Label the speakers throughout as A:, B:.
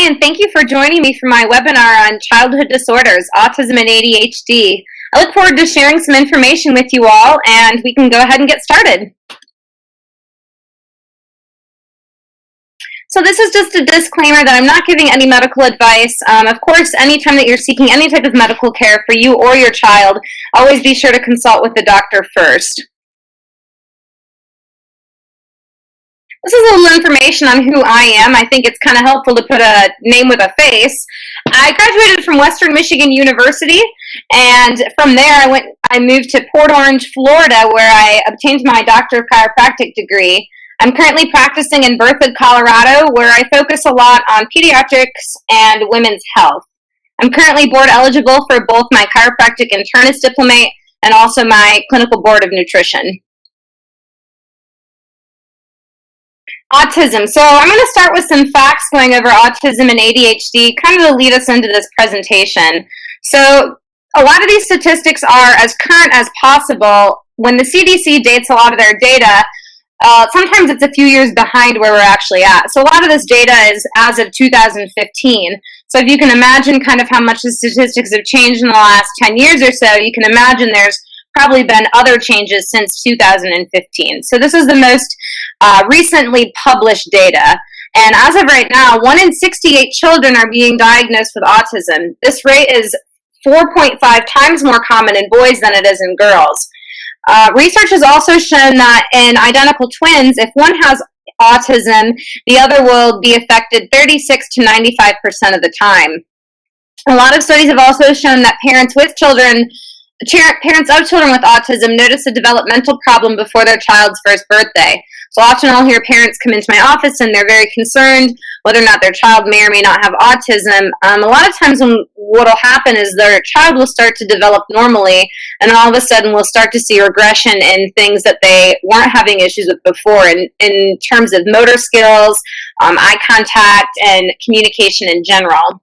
A: Hi, and thank you for joining me for my webinar on childhood disorders, autism and ADHD. I look forward to sharing some information with you all, and we can go ahead and get started. So this is just a disclaimer that I'm not giving any medical advice. Of course, anytime that you're seeking any type of medical care for you or your child, always be sure to consult with the doctor first. This is a little information on who I am. I think it's kind of helpful to put a name with a face. I graduated from Western Michigan University, and from there I moved to Port Orange, Florida, where I obtained my Doctor of Chiropractic degree. I'm currently practicing in Berthoud, Colorado, where I focus a lot on pediatrics and women's health. I'm currently board eligible for both my chiropractic internist diplomate and also my clinical board of nutrition. Autism. So I'm going to start with some facts going over autism and ADHD, kind of to lead us into this presentation. So a lot of these statistics are as current as possible. When the CDC dates a lot of their data, sometimes it's a few years behind where we're actually at. So a lot of this data is as of 2015. So if you can imagine kind of how much the statistics have changed in the last 10 years or so, you can imagine there's probably been other changes since 2015. So this is the most recently published data. And as of right now, 1 in 68 children are being diagnosed with autism. This rate is 4.5 times more common in boys than it is in girls. Research has also shown that in identical twins, if one has autism, the other will be affected 36 to 95% of the time. A lot of studies have also shown that parents of children with autism notice a developmental problem before their child's first birthday. So often I'll hear parents come into my office and they're very concerned whether or not their child may or may not have autism. A lot of times what will happen is their child will start to develop normally, and all of a sudden we'll start to see regression in things that they weren't having issues with before in terms of motor skills, eye contact, and communication in general.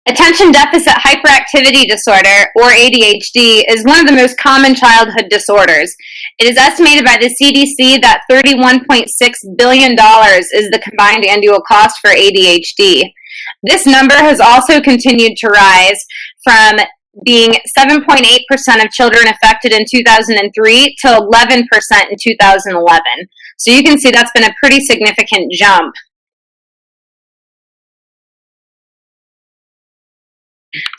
A: Attention deficit hyperactivity disorder, or ADHD, is one of the most common childhood disorders. It is estimated by the CDC that $31.6 billion is the combined annual cost for ADHD. This number has also continued to rise from being 7.8% of children affected in 2003 to 11% in 2011. So you can see that's been a pretty significant jump.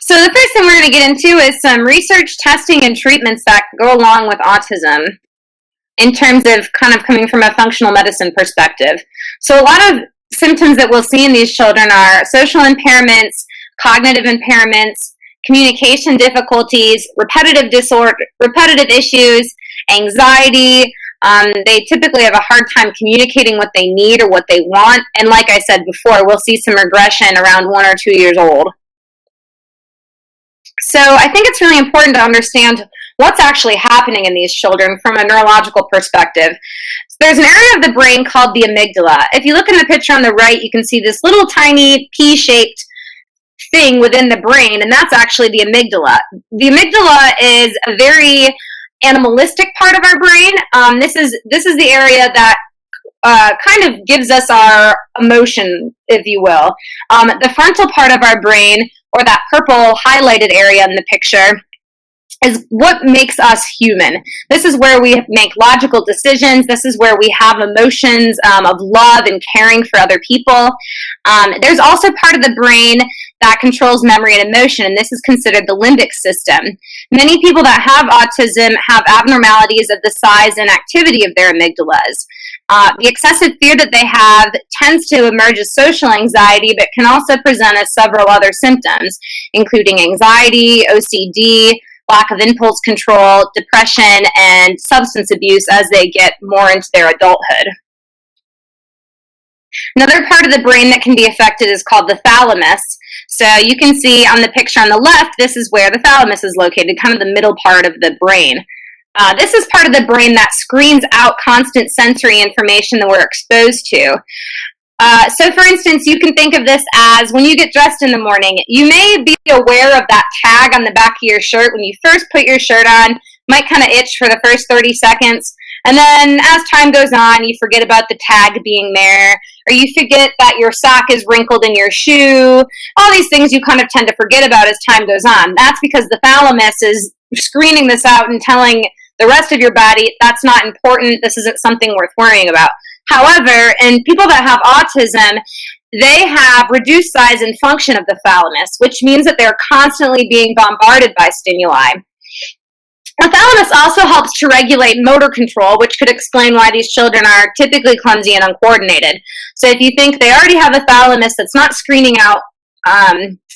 A: So the first thing we're going to get into is some research, testing, and treatments that go along with autism in terms of kind of coming from a functional medicine perspective. So a lot of symptoms that we'll see in these children are social impairments, cognitive impairments, communication difficulties, repetitive issues, anxiety. They typically have a hard time communicating what they need or what they want. And like I said before, we'll see some regression around 1 or 2 years old. So I think it's really important to understand what's actually happening in these children from a neurological perspective. So there's an area of the brain called the amygdala. If you look in the picture on the right, you can see this little tiny pea-shaped thing within the brain, and that's actually the amygdala. The amygdala is a very animalistic part of our brain. This is the area that kind of gives us our emotion, if you will. The frontal part of our brain, or that purple highlighted area in the picture, is what makes us human. This is where we make logical decisions. This is where we have emotions of love and caring for other people. There's also part of the brain that controls memory and emotion, and this is considered the limbic system. Many people that have autism have abnormalities of the size and activity of their amygdalas. The excessive fear that they have tends to emerge as social anxiety, but can also present as several other symptoms, including anxiety, OCD, lack of impulse control, depression, and substance abuse as they get more into their adulthood. Another part of the brain that can be affected is called the thalamus. So you can see on the picture on the left, this is where the thalamus is located, kind of the middle part of the brain. This is part of the brain that screens out constant sensory information that we're exposed to. So for instance, you can think of this as when you get dressed in the morning, you may be aware of that tag on the back of your shirt when you first put your shirt on, might kind of itch for the first 30 seconds, And then as time goes on, you forget about the tag being there, or you forget that your sock is wrinkled in your shoe. All these things you kind of tend to forget about as time goes on. That's because the thalamus is screening this out and telling the rest of your body, that's not important, this isn't something worth worrying about. However, in people that have autism, they have reduced size and function of the thalamus, which means that they're constantly being bombarded by stimuli. The thalamus also helps to regulate motor control, which could explain why these children are typically clumsy and uncoordinated. So if you think they already have a thalamus that's not screening out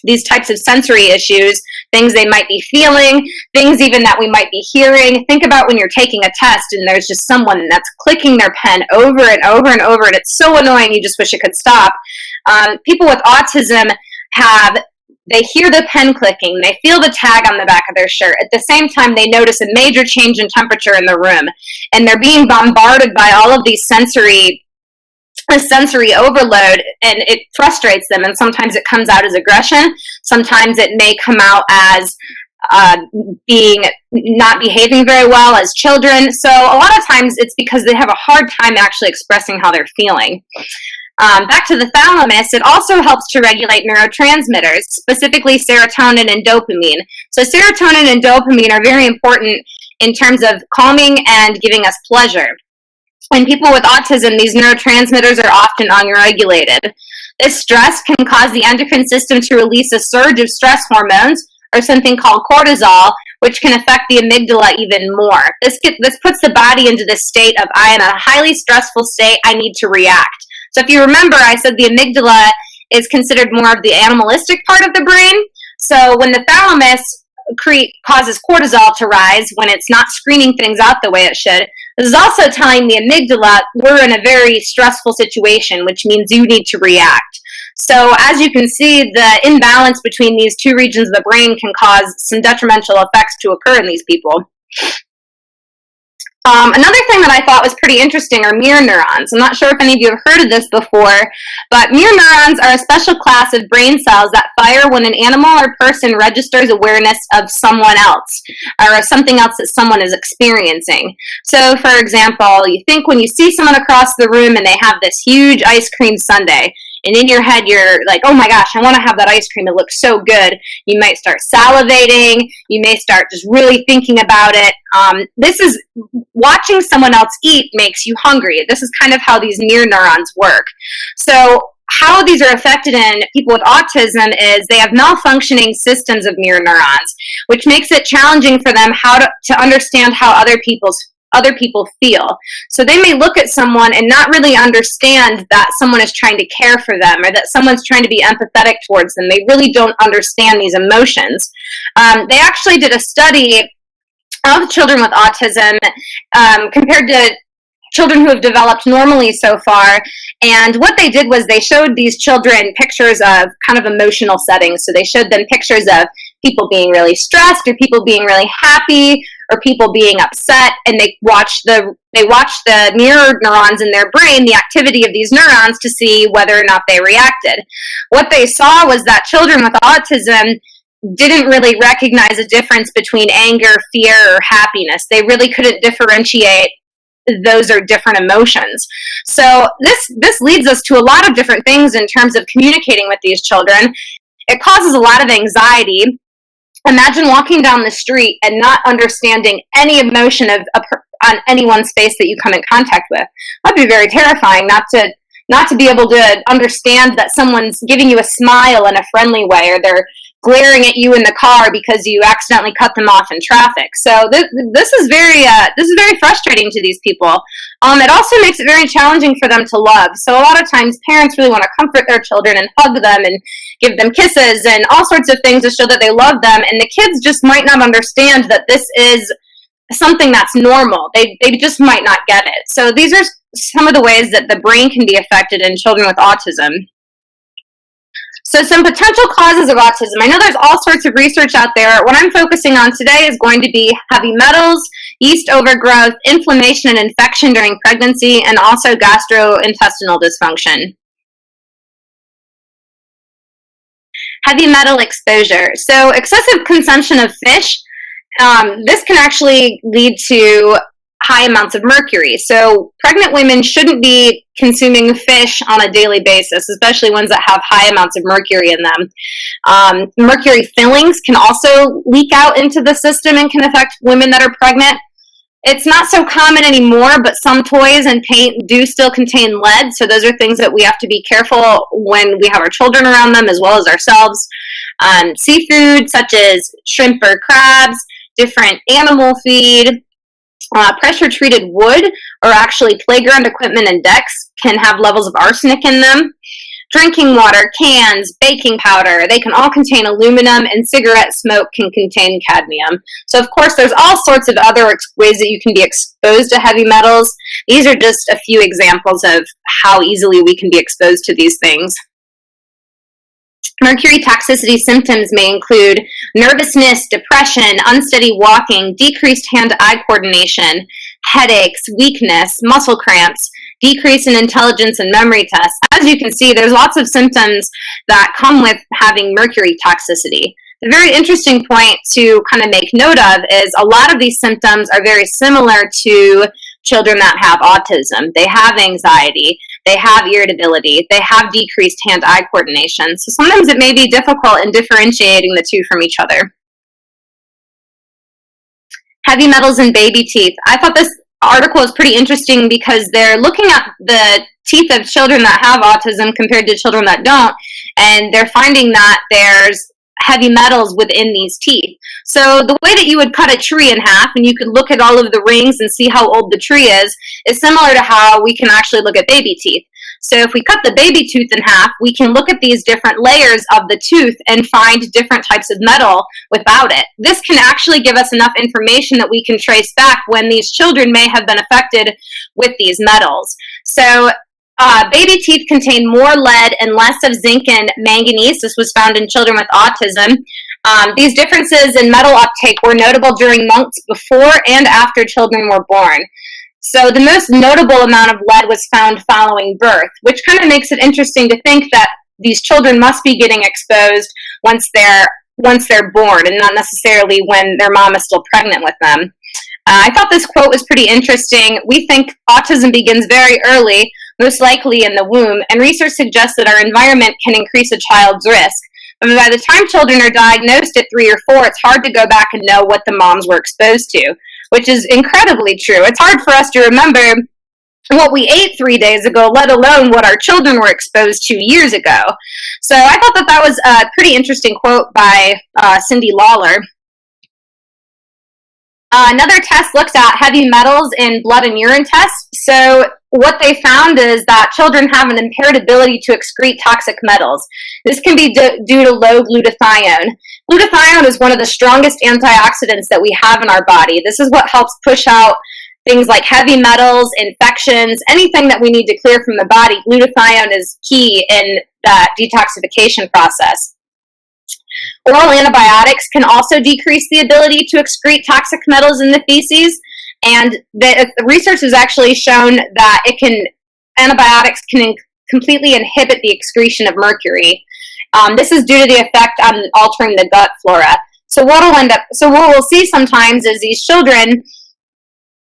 A: these types of sensory issues, things they might be feeling, things even that we might be hearing. Think about when you're taking a test and there's just someone that's clicking their pen over and over and over, and it's so annoying you just wish it could stop. People with autism they hear the pen clicking, they feel the tag on the back of their shirt. At the same time, they notice a major change in temperature in the room, and they're being bombarded by all of these sensory overload, and it frustrates them, and sometimes it comes out as aggression, sometimes it may come out as being not behaving very well as children. So a lot of times it's because they have a hard time actually expressing how they're feeling. Back to the thalamus, it also helps to regulate neurotransmitters, specifically serotonin and dopamine. So serotonin and dopamine are very important in terms of calming and giving us pleasure. In people with autism, these neurotransmitters are often unregulated. This stress can cause the endocrine system to release a surge of stress hormones, or something called cortisol, which can affect the amygdala even more. This puts the body into this state of, I am in a highly stressful state, I need to react. So if you remember, I said the amygdala is considered more of the animalistic part of the brain. So when the thalamus causes cortisol to rise, when it's not screening things out the way it should, this is also telling the amygdala, we're in a very stressful situation, which means you need to react. So as you can see, the imbalance between these two regions of the brain can cause some detrimental effects to occur in these people. Another thing that I thought was pretty interesting are mirror neurons. I'm not sure if any of you have heard of this before, but mirror neurons are a special class of brain cells that fire when an animal or person registers awareness of someone else or of something else that someone is experiencing. So, for example, you think when you see someone across the room and they have this huge ice cream sundae, and in your head you're like, oh my gosh, I want to have that ice cream, it looks so good. You might start salivating, you may start just really thinking about it. This is watching someone else eat makes you hungry. This is kind of how these mirror neurons work. So how these are affected in people with autism is they have malfunctioning systems of mirror neurons, which makes it challenging for them to understand how other people feel. So they may look at someone and not really understand that someone is trying to care for them or that someone's trying to be empathetic towards them. They really don't understand these emotions. They actually did a study of children with autism compared to children who have developed normally so far. And what they did was they showed these children pictures of kind of emotional settings. So they showed them pictures of people being really stressed or people being really happy or people being upset, and they watched the mirror neurons in their brain, the activity of these neurons, to see whether or not they reacted. What they saw was that children with autism didn't really recognize a difference between anger, fear, or happiness. They really couldn't differentiate those are different emotions. So this leads us to a lot of different things in terms of communicating with these children. It causes a lot of anxiety. Imagine walking down the street and not understanding any emotion on anyone's face that you come in contact with. That'd be very terrifying, not to be able to understand that someone's giving you a smile in a friendly way, or they're glaring at you in the car because you accidentally cut them off in traffic. So this is very frustrating to these people. It also makes it very challenging for them to love. So a lot of times parents really want to comfort their children and hug them and give them kisses and all sorts of things to show that they love them, and the kids just might not understand that this is something that's normal. They just might not get it. So these are some of the ways that the brain can be affected in children with autism. So some potential causes of autism. I know there's all sorts of research out there. What I'm focusing on today is going to be heavy metals, yeast overgrowth, inflammation and infection during pregnancy, and also gastrointestinal dysfunction. Heavy metal exposure. So excessive consumption of fish, this can actually lead to high amounts of mercury. So pregnant women shouldn't be consuming fish on a daily basis, especially ones that have high amounts of mercury in them. Mercury fillings can also leak out into the system and can affect women that are pregnant. It's not so common anymore, but some toys and paint do still contain lead, so those are things that we have to be careful when we have our children around them as well as ourselves. Seafood such as shrimp or crabs, different animal feed, pressure-treated wood, or actually playground equipment and decks can have levels of arsenic in them. Drinking water, cans, baking powder, they can all contain aluminum, and cigarette smoke can contain cadmium. So, of course, there's all sorts of other ways that you can be exposed to heavy metals. These are just a few examples of how easily we can be exposed to these things. Mercury toxicity symptoms may include nervousness, depression, unsteady walking, decreased hand-eye coordination, headaches, weakness, muscle cramps, decrease in intelligence and memory tests. As you can see, there's lots of symptoms that come with having mercury toxicity. The very interesting point to kind of make note of is a lot of these symptoms are very similar to children that have autism. They have anxiety, they have irritability, they have decreased hand-eye coordination. So sometimes it may be difficult in differentiating the two from each other. Heavy metals in baby teeth. I thought this article is pretty interesting because they're looking at the teeth of children that have autism compared to children that don't, and they're finding that there's heavy metals within these teeth. So the way that you would cut a tree in half and you could look at all of the rings and see how old the tree is similar to how we can actually look at baby teeth. So if we cut the baby tooth in half, we can look at these different layers of the tooth and find different types of metal without it. This can actually give us enough information that we can trace back when these children may have been affected with these metals. So baby teeth contain more lead and less of zinc and manganese. This was found in children with autism. These differences in metal uptake were notable during months before and after children were born. So the most notable amount of lead was found following birth, which kind of makes it interesting to think that these children must be getting exposed once they're born and not necessarily when their mom is still pregnant with them. I thought this quote was pretty interesting. We think autism begins very early, most likely in the womb, and research suggests that our environment can increase a child's risk. But by the time children are diagnosed at 3 or 4, it's hard to go back and know what the moms were exposed to, which is incredibly true. It's hard for us to remember what we ate 3 days ago, let alone what our children were exposed to years ago. So I thought that was a pretty interesting quote by Cindy Lawler. Another test looks at heavy metals in blood and urine tests. So what they found is that children have an impaired ability to excrete toxic metals. This can be due to low glutathione. Glutathione is one of the strongest antioxidants that we have in our body. This is what helps push out things like heavy metals, infections, anything that we need to clear from the body. Glutathione is key in that detoxification process. Oral antibiotics can also decrease the ability to excrete toxic metals in the feces, and the research has actually shown that antibiotics can completely inhibit the excretion of mercury. This is due to the effect on altering the gut flora. So what we'll see sometimes is these children,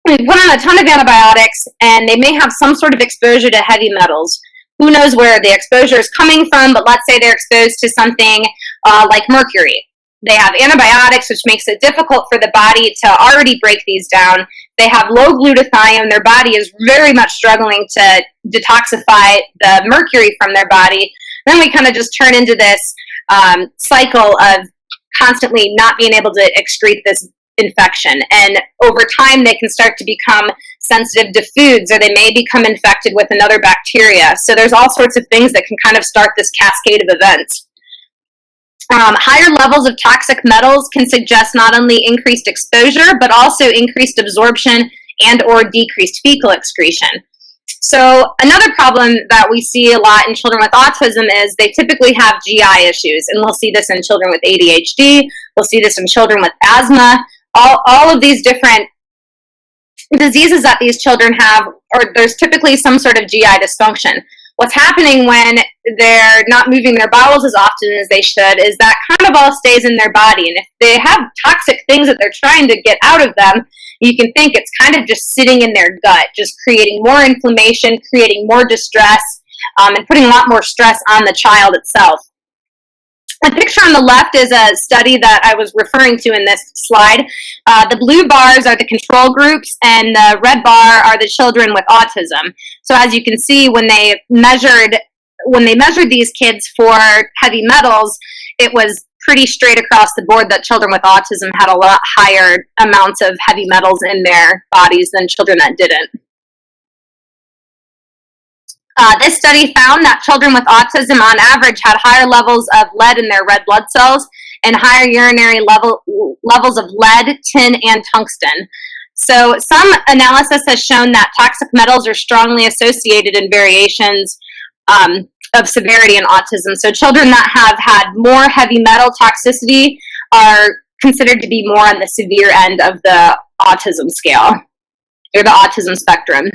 A: we put on a ton of antibiotics and they may have some sort of exposure to heavy metals. Who knows where the exposure is coming from, but let's say they're exposed to something like mercury. They have antibiotics, which makes it difficult for the body to already break these down. They have low glutathione. Their body is very much struggling to detoxify the mercury from their body. Then we kind of just turn into this cycle of constantly not being able to excrete this infection. And over time, they can start to become sensitive to foods, or they may become infected with another bacteria. So there's all sorts of things that can kind of start this cascade of events. Higher levels of toxic metals can suggest not only increased exposure, but also increased absorption and or decreased fecal excretion. So another problem that we see a lot in children with autism is they typically have GI issues, and we'll see this in children with ADHD, we'll see this in children with asthma, all of these different diseases that these children have, or there's typically some sort of GI dysfunction. What's happening when they're not moving their bowels as often as they should is that kind of all stays in their body. And if they have toxic things that they're trying to get out of them, You can think it's kind of just sitting in their gut, just creating more inflammation, creating more distress, and putting a lot more stress on the child itself. The picture on the left is a study that I was referring to in this slide. The blue bars are the control groups, and the red bar are the children with autism. So as you can see, when they measured these kids for heavy metals, it was pretty straight across the board that children with autism had a lot higher amounts of heavy metals in their bodies than children that didn't. This study found that children with autism on average had higher levels of lead in their red blood cells and higher urinary levels of lead, tin, and tungsten. So some analysis has shown that toxic metals are strongly associated in variations of severity in autism. So children that have had more heavy metal toxicity are considered to be more on the severe end of the autism scale, or the autism spectrum.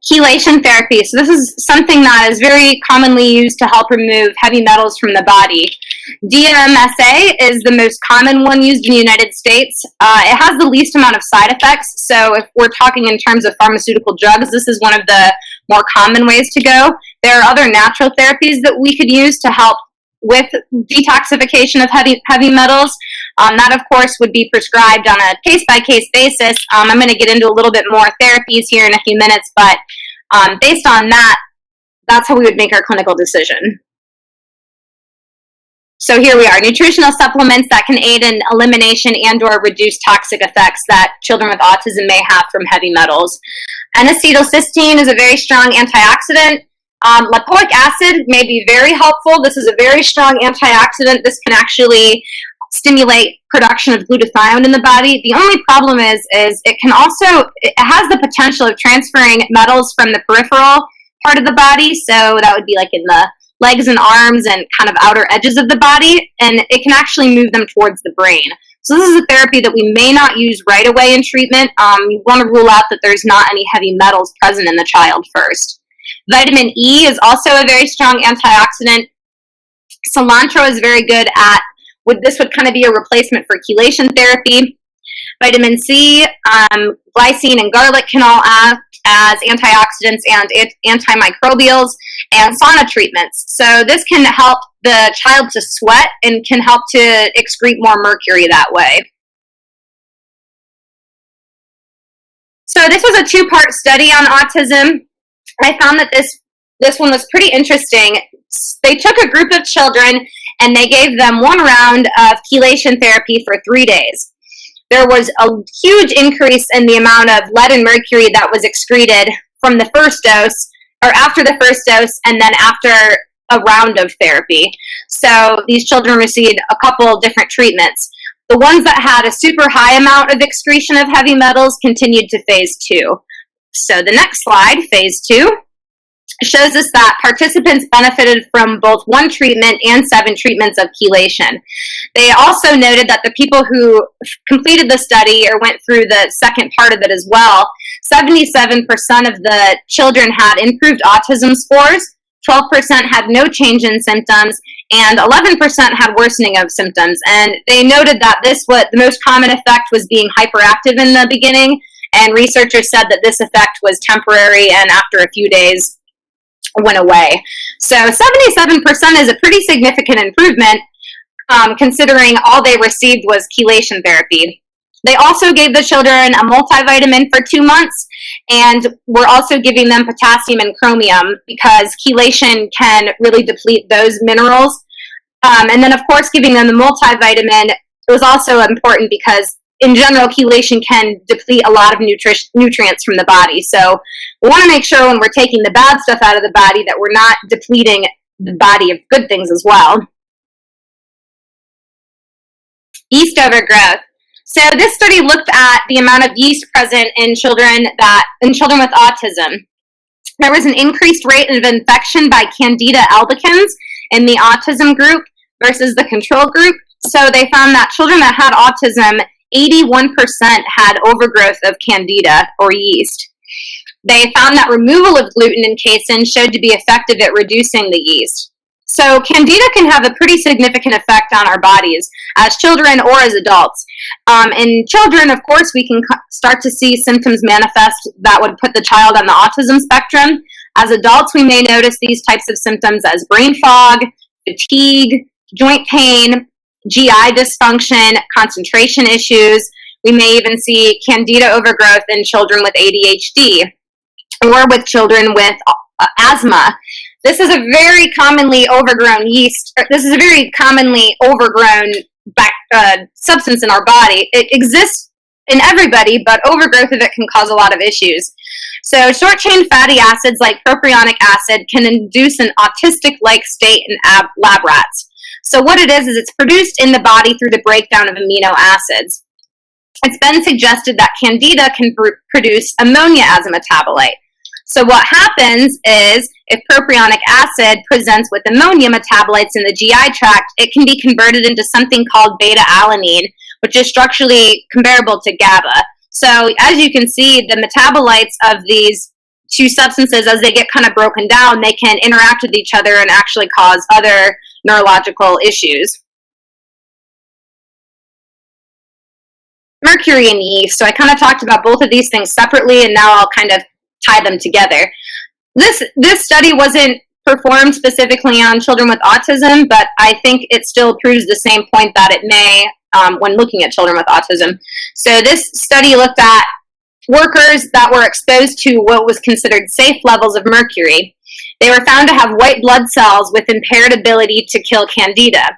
A: Chelation therapy. So this is something that is very commonly used to help remove heavy metals from the body. DMSA is the most common one used in the United States. It has the least amount of side effects. So if we're talking in terms of pharmaceutical drugs, this is one of the more common ways to go. There are other natural therapies that we could use to help with detoxification of heavy metals. That, of course, would be prescribed on a case-by-case basis. I'm going to get into a little bit more therapies here in a few minutes, but based on that, that's how we would make our clinical decision. So here we are, nutritional supplements that can aid in elimination and/or reduce toxic effects that children with autism may have from heavy metals. N-acetylcysteine is a very strong antioxidant. Lipoic acid may be very helpful. This is a very strong antioxidant. This can actually stimulate production of glutathione in the body. The only problem is it has the potential of transferring metals from the peripheral part of the body. So that would be like in the legs and arms and kind of outer edges of the body, and it can actually move them towards the brain. So this is a therapy that we may not use right away in treatment. You want to rule out that there's not any heavy metals present in the child first. Vitamin E is also a very strong antioxidant. Cilantro is very good at, this would kind of be a replacement for chelation therapy. Vitamin C, glycine, and garlic can all act as antioxidants and antimicrobials, and sauna treatments. So this can help the child to sweat and can help to excrete more mercury that way. So this was a two-part study on autism. I found that this one was pretty interesting. They took a group of children and they gave them one round of chelation therapy for 3 days. There was a huge increase in the amount of lead and mercury that was excreted from the first dose, or after the first dose, and then after a round of therapy. So these children received a couple different treatments. The ones that had a super high amount of excretion of heavy metals continued to phase 2. So the next slide, phase 2, shows us that participants benefited from both one treatment and 7 treatments of chelation. They also noted that the people who completed the study or went through the second part of it as well, 77% of the children had improved autism scores, 12% had no change in symptoms, and 11% had worsening of symptoms. And they noted that the most common effect was being hyperactive in the beginning, and researchers said that this effect was temporary and after a few days went away. So 77% is a pretty significant improvement considering all they received was chelation therapy. They also gave the children a multivitamin for 2 months, and we're also giving them potassium and chromium because chelation can really deplete those minerals. And then, of course, giving them the multivitamin was also important because in general, chelation can deplete a lot of nutrients from the body. So we want to make sure when we're taking the bad stuff out of the body that we're not depleting the body of good things as well. Yeast overgrowth. So this study looked at the amount of yeast present in children with autism. There was an increased rate of infection by Candida albicans in the autism group versus the control group. So they found that children that had autism, 81% had overgrowth of Candida or yeast. They found that removal of gluten and casein showed to be effective at reducing the yeast. So candida can have a pretty significant effect on our bodies as children or as adults. In children, of course, we can start to see symptoms manifest that would put the child on the autism spectrum. As adults, we may notice these types of symptoms as brain fog, fatigue, joint pain, GI dysfunction, concentration issues. We may even see candida overgrowth in children with ADHD or with children with asthma. This is a very commonly overgrown substance in our body. It exists in everybody, but overgrowth of it can cause a lot of issues. So short-chain fatty acids like propionic acid can induce an autistic-like state in lab rats. So what it is it's produced in the body through the breakdown of amino acids. It's been suggested that candida can produce ammonia as a metabolite. So what happens is if propionic acid presents with ammonia metabolites in the GI tract, it can be converted into something called beta-alanine, which is structurally comparable to GABA. So as you can see, the metabolites of these two substances, as they get kind of broken down, they can interact with each other and actually cause other neurological issues. Mercury and yeast. So I kind of talked about both of these things separately, and now I'll kind of tie them together. This study wasn't performed specifically on children with autism, but I think it still proves the same point that it may when looking at children with autism. So this study looked at workers that were exposed to what was considered safe levels of mercury. They were found to have white blood cells with impaired ability to kill candida.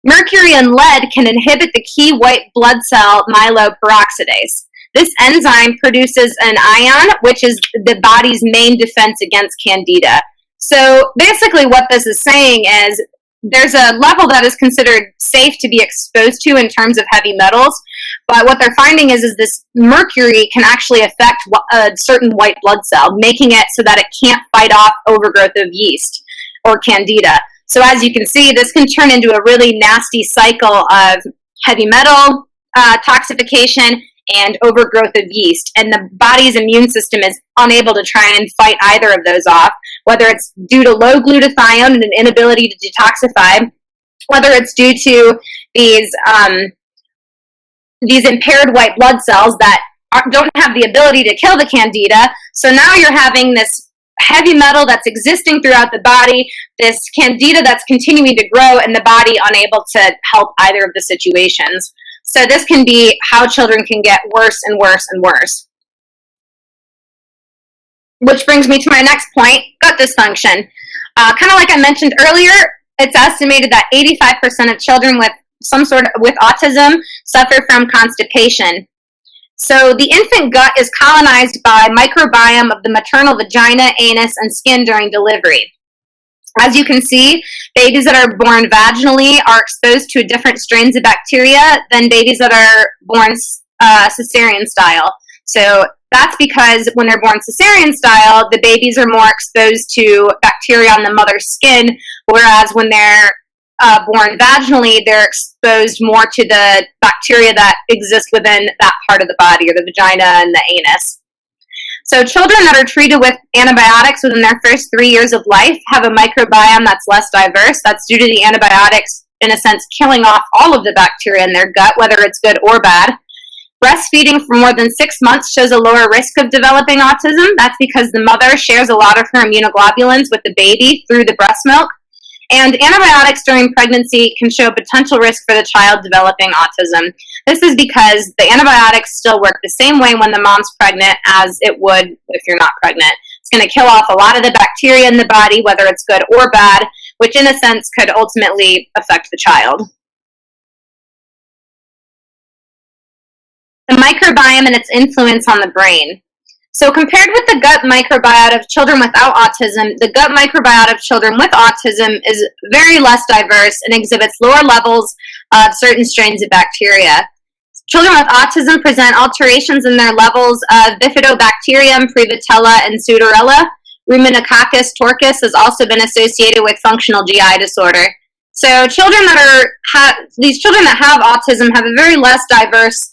A: Mercury and lead can inhibit the key white blood cell myeloperoxidase. This enzyme produces an ion, which is the body's main defense against candida. So basically what this is saying is there's a level that is considered safe to be exposed to in terms of heavy metals, but what they're finding is this mercury can actually affect a certain white blood cell, making it so that it can't fight off overgrowth of yeast or candida. So as you can see, this can turn into a really nasty cycle of heavy metal toxification and overgrowth of yeast, and the body's immune system is unable to try and fight either of those off, whether it's due to low glutathione and an inability to detoxify, whether it's due to these impaired white blood cells that don't have the ability to kill the candida. So now you're having this heavy metal that's existing throughout the body, this candida that's continuing to grow, and the body unable to help either of the situations. So this can be how children can get worse and worse and worse. Which brings me to my next point, gut dysfunction. Kind of like I mentioned earlier, it's estimated that 85% of children with autism suffer from constipation. So the infant gut is colonized by microbiome of the maternal vagina, anus, and skin during delivery. As you can see, babies that are born vaginally are exposed to different strains of bacteria than babies that are born cesarean style. So that's because when they're born cesarean style, the babies are more exposed to bacteria on the mother's skin, whereas when they're born vaginally, they're exposed more to the bacteria that exist within that part of the body, or the vagina and the anus. So children that are treated with antibiotics within their first 3 years of life have a microbiome that's less diverse. That's due to the antibiotics, in a sense, killing off all of the bacteria in their gut, whether it's good or bad. Breastfeeding for more than 6 months shows a lower risk of developing autism. That's because the mother shares a lot of her immunoglobulins with the baby through the breast milk. And antibiotics during pregnancy can show potential risk for the child developing autism. This is because the antibiotics still work the same way when the mom's pregnant as it would if you're not pregnant. It's going to kill off a lot of the bacteria in the body, whether it's good or bad, which in a sense could ultimately affect the child. The microbiome and its influence on the brain. So compared with the gut microbiota of children without autism, the gut microbiota of children with autism is very less diverse and exhibits lower levels of certain strains of bacteria. Children with autism present alterations in their levels of Bifidobacterium, Prevotella, and Pseudorella. Ruminococcus torcus has also been associated with functional GI disorder. So children that have autism have a very less diverse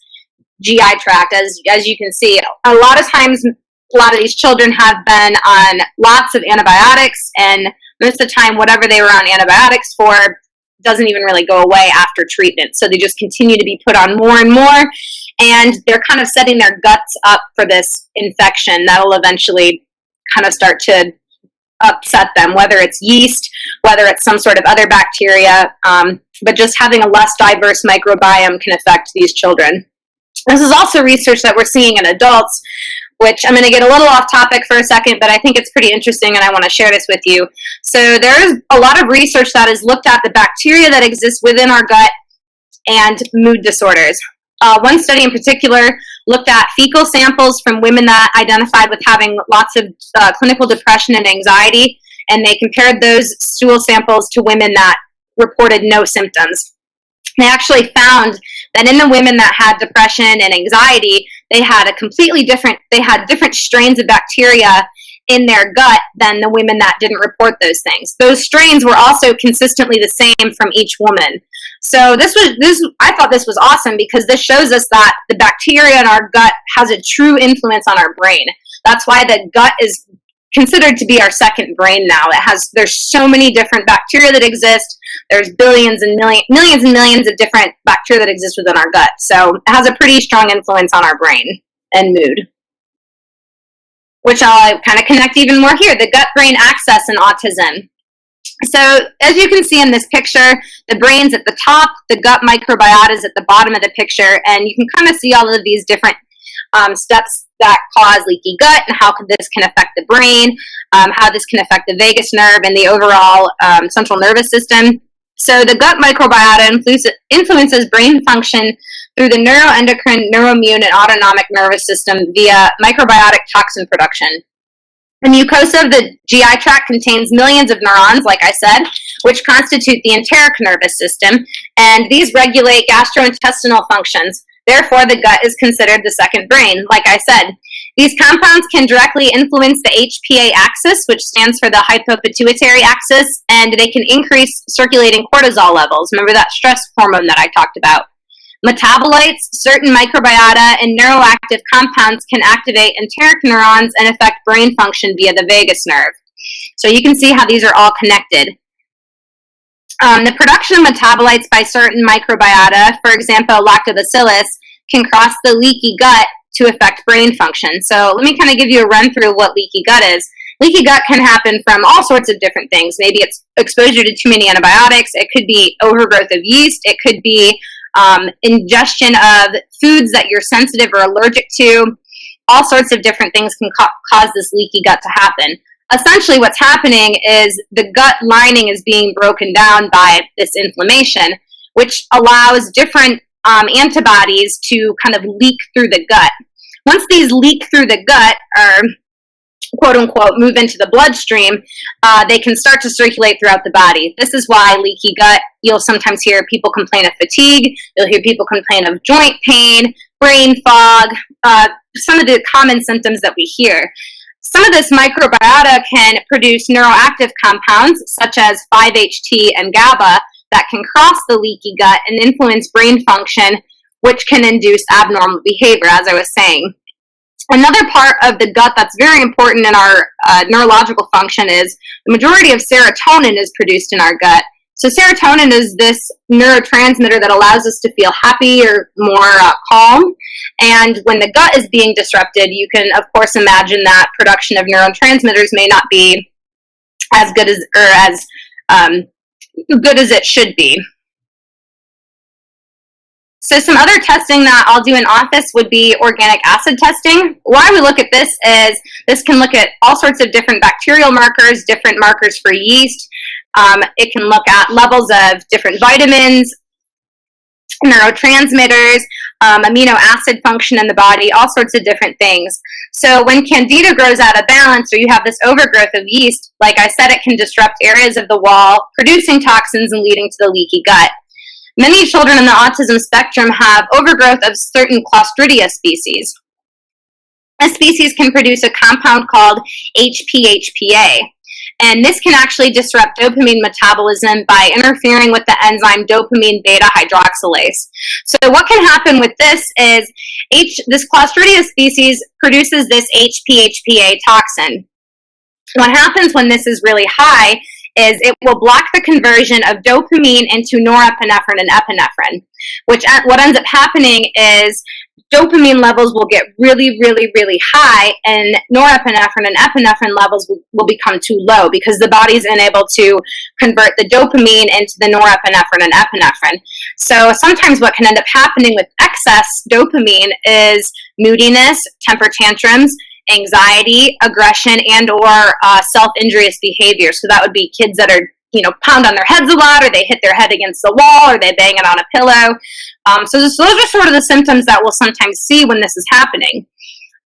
A: GI tract, as you can see. A lot of times, a lot of these children have been on lots of antibiotics and most of the time, whatever they were on antibiotics for doesn't even really go away after treatment. So they just continue to be put on more and more, and they're kind of setting their guts up for this infection that'll eventually kind of start to upset them, whether it's yeast, whether it's some sort of other bacteria, but just having a less diverse microbiome can affect these children. This is also research that we're seeing in adults, which I'm going to get a little off topic for a second, but I think it's pretty interesting and I want to share this with you. So there's a lot of research that has looked at the bacteria that exists within our gut and mood disorders. One study in particular looked at fecal samples from women that identified with having lots of clinical depression and anxiety, and they compared those stool samples to women that reported no symptoms. They actually found that in the women that had depression and anxiety, they had different strains of bacteria in their gut than the women that didn't report those things. Those strains were also consistently the same from each woman. So I thought this was awesome because this shows us that the bacteria in our gut has a true influence on our brain. That's why the gut is considered to be our second brain now. There's so many different bacteria that exist. There's millions and millions of different bacteria that exist within our gut. So it has a pretty strong influence on our brain and mood, which I'll kind of connect even more here, the gut-brain axis in autism. So as you can see in this picture, the brain's at the top, the gut microbiota is at the bottom of the picture, and you can kind of see all of these different steps that cause leaky gut and how this can affect the brain, how this can affect the vagus nerve and the overall central nervous system. So the gut microbiota influences brain function through the neuroendocrine, neuroimmune, and autonomic nervous system via microbiotic toxin production. The mucosa of the GI tract contains millions of neurons, like I said, which constitute the enteric nervous system, and these regulate gastrointestinal functions. Therefore, the gut is considered the second brain, like I said. These compounds can directly influence the HPA axis, which stands for the hypopituitary axis, and they can increase circulating cortisol levels. Remember that stress hormone that I talked about. Metabolites, certain microbiota, and neuroactive compounds can activate enteric neurons and affect brain function via the vagus nerve. So you can see how these are all connected. The production of metabolites by certain microbiota, for example, lactobacillus, can cross the leaky gut to affect brain function. So let me kind of give you a run through what leaky gut is. Leaky gut can happen from all sorts of different things. Maybe it's exposure to too many antibiotics. It could be overgrowth of yeast. It could be ingestion of foods that you're sensitive or allergic to. All sorts of different things can cause this leaky gut to happen. Essentially, what's happening is the gut lining is being broken down by this inflammation, which allows different antibodies to kind of leak through the gut. Once these leak through the gut, or quote unquote move into the bloodstream, they can start to circulate throughout the body. This is why leaky gut, you'll sometimes hear people complain of fatigue, you'll hear people complain of joint pain, brain fog, some of the common symptoms that we hear. Some of this microbiota can produce neuroactive compounds such as 5-HT and GABA that can cross the leaky gut and influence brain function, which can induce abnormal behavior, as I was saying. Another part of the gut that's very important in our neurological function is the majority of serotonin is produced in our gut. So serotonin is this neurotransmitter that allows us to feel happy or more calm. And when the gut is being disrupted, you can, of course, imagine that production of neurotransmitters may not be as good as it should be. So some other testing that I'll do in office would be organic acid testing. Why we look at this is this can look at all sorts of different bacterial markers, different markers for yeast. It can look at levels of different vitamins, neurotransmitters, amino acid function in the body, all sorts of different things. So when candida grows out of balance or you have this overgrowth of yeast, like I said, it can disrupt areas of the wall, producing toxins and leading to the leaky gut. Many children in the autism spectrum have overgrowth of certain Clostridia species. This species can produce a compound called HPHPA. And this can actually disrupt dopamine metabolism by interfering with the enzyme dopamine beta hydroxylase. So what can happen with this is this Clostridia species produces this HPHPA toxin. What happens when this is really high is it will block the conversion of dopamine into norepinephrine and epinephrine, which what ends up happening is dopamine levels will get really, really, really high, and norepinephrine and epinephrine levels will become too low because the body's unable to convert the dopamine into the norepinephrine and epinephrine. So sometimes what can end up happening with excess dopamine is moodiness, temper tantrums, anxiety, aggression, and or self-injurious behavior. So that would be kids that are, pound on their heads a lot, or they hit their head against the wall, or they bang it on a pillow. So those are sort of the symptoms that we'll sometimes see when this is happening.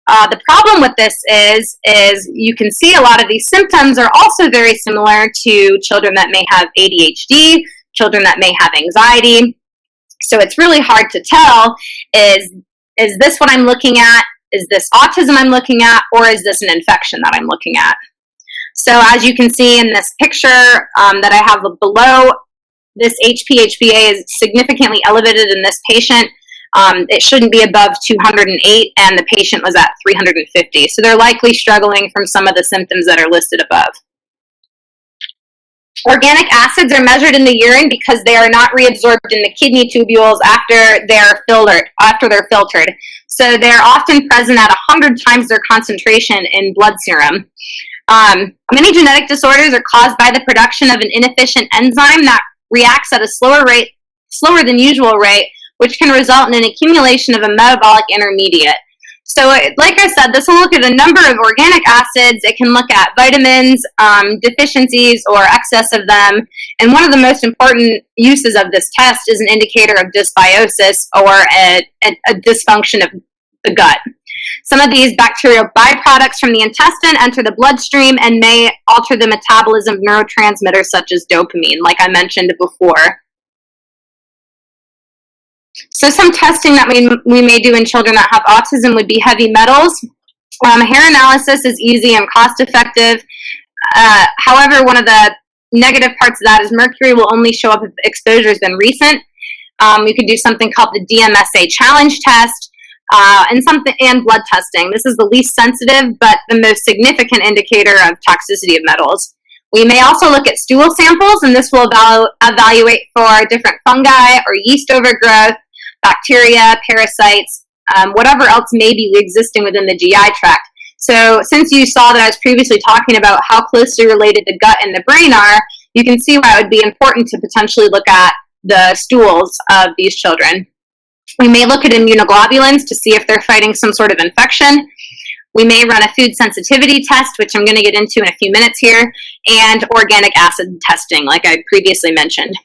A: The problem with this is you can see a lot of these symptoms are also very similar to children that may have ADHD, children that may have anxiety. So it's really hard to tell, is this what I'm looking at? Is this autism I'm looking at, or is this an infection that I'm looking at? So as you can see in this picture that I have below, this HP-HbA is significantly elevated in this patient. It shouldn't be above 208, and the patient was at 350. So they're likely struggling from some of the symptoms that are listed above. Organic acids are measured in the urine because they are not reabsorbed in the kidney tubules after they're filtered. So they're often present at 100 times their concentration in blood serum. Many genetic disorders are caused by the production of an inefficient enzyme that reacts at a slower than usual rate, which can result in an accumulation of a metabolic intermediate. So like I said, this will look at a number of organic acids. It can look at vitamins, deficiencies, or excess of them. And one of the most important uses of this test is an indicator of dysbiosis, or a dysfunction of the gut. Some of these bacterial byproducts from the intestine enter the bloodstream and may alter the metabolism of neurotransmitters such as dopamine, like I mentioned before. So some testing that we may do in children that have autism would be heavy metals. Hair analysis is easy and cost effective. However, one of the negative parts of that is mercury will only show up if exposure has been recent. You could do something called the DMSA challenge test, and blood testing. This is the least sensitive but the most significant indicator of toxicity of metals. We may also look at stool samples, and this will evaluate for different fungi or yeast overgrowth, bacteria, parasites, whatever else may be existing within the GI tract. So since you saw that I was previously talking about how closely related the gut and the brain are, you can see why it would be important to potentially look at the stools of these children. We may look at immunoglobulins to see if they're fighting some sort of infection. We may run a food sensitivity test, which I'm going to get into in a few minutes here, and organic acid testing, like I previously mentioned.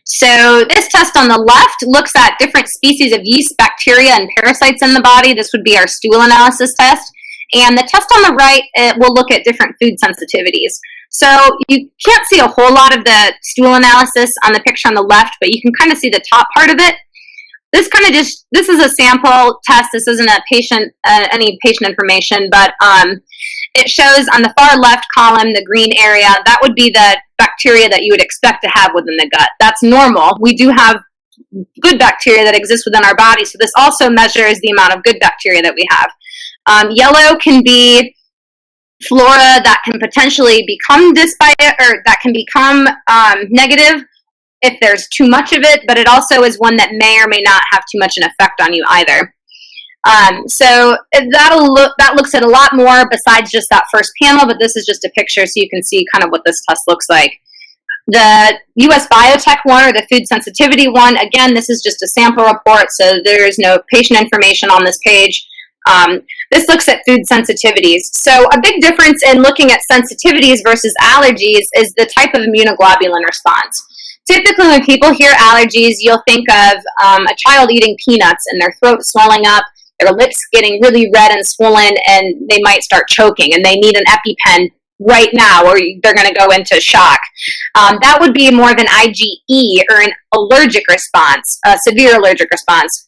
A: So this test on the left looks at different species of yeast, bacteria, and parasites in the body. This would be our stool analysis test. And the test on the right will look at different food sensitivities. So you can't see a whole lot of the stool analysis on the picture on the left, but you can kind of see the top part of it. This is a sample test. This isn't a patient, any patient information, but it shows on the far left column, the green area, that would be the bacteria that you would expect to have within the gut. That's normal. We do have good bacteria that exist within our body, so this also measures the amount of good bacteria that we have. Yellow can be flora that can potentially become negative if there's too much of it, but it also is one that may or may not have too much an effect on you either. So that looks at a lot more besides just that first panel, but this is just a picture so you can see kind of what this test looks like. The US Biotech one, or the food sensitivity one, again, this is just a sample report, so there is no patient information on this page. This looks at food sensitivities. So a big difference in looking at sensitivities versus allergies is the type of immunoglobulin response. Typically, when people hear allergies, you'll think of a child eating peanuts and their throat swelling up, their lips getting really red and swollen, and they might start choking, and they need an EpiPen right now, or they're going to go into shock. That would be more of an IgE, or an allergic response, a severe allergic response.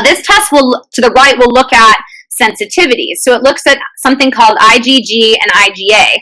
A: This test to the right will look at sensitivities. So it looks at something called IgG and IgA.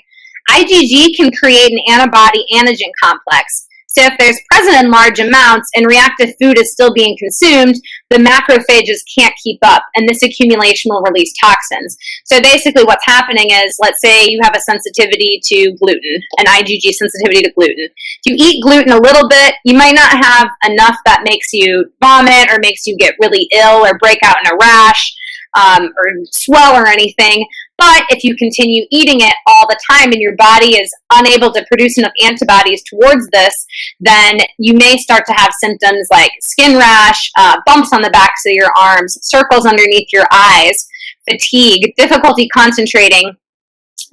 A: IgG can create an antibody-antigen complex. So if there's present in large amounts and reactive food is still being consumed, the macrophages can't keep up, and this accumulation will release toxins. So basically what's happening is, let's say you have a sensitivity to gluten, an IgG sensitivity to gluten. If you eat gluten a little bit, you might not have enough that makes you vomit or makes you get really ill or break out in a rash, or swell or anything. But if you continue eating it all the time and your body is unable to produce enough antibodies towards this, then you may start to have symptoms like skin rash, bumps on the backs of your arms, circles underneath your eyes, fatigue, difficulty concentrating,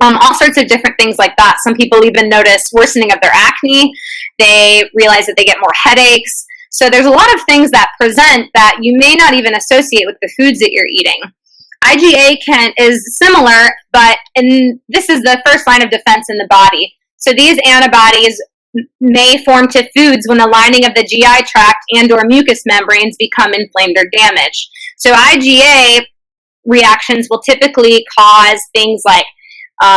A: all sorts of different things like that. Some people even notice worsening of their acne. They realize that they get more headaches. So there's a lot of things that present that you may not even associate with the foods that you're eating. IgA is similar, but this is the first line of defense in the body. So these antibodies may form to foods when the lining of the GI tract and or mucous membranes become inflamed or damaged. So IgA reactions will typically cause things like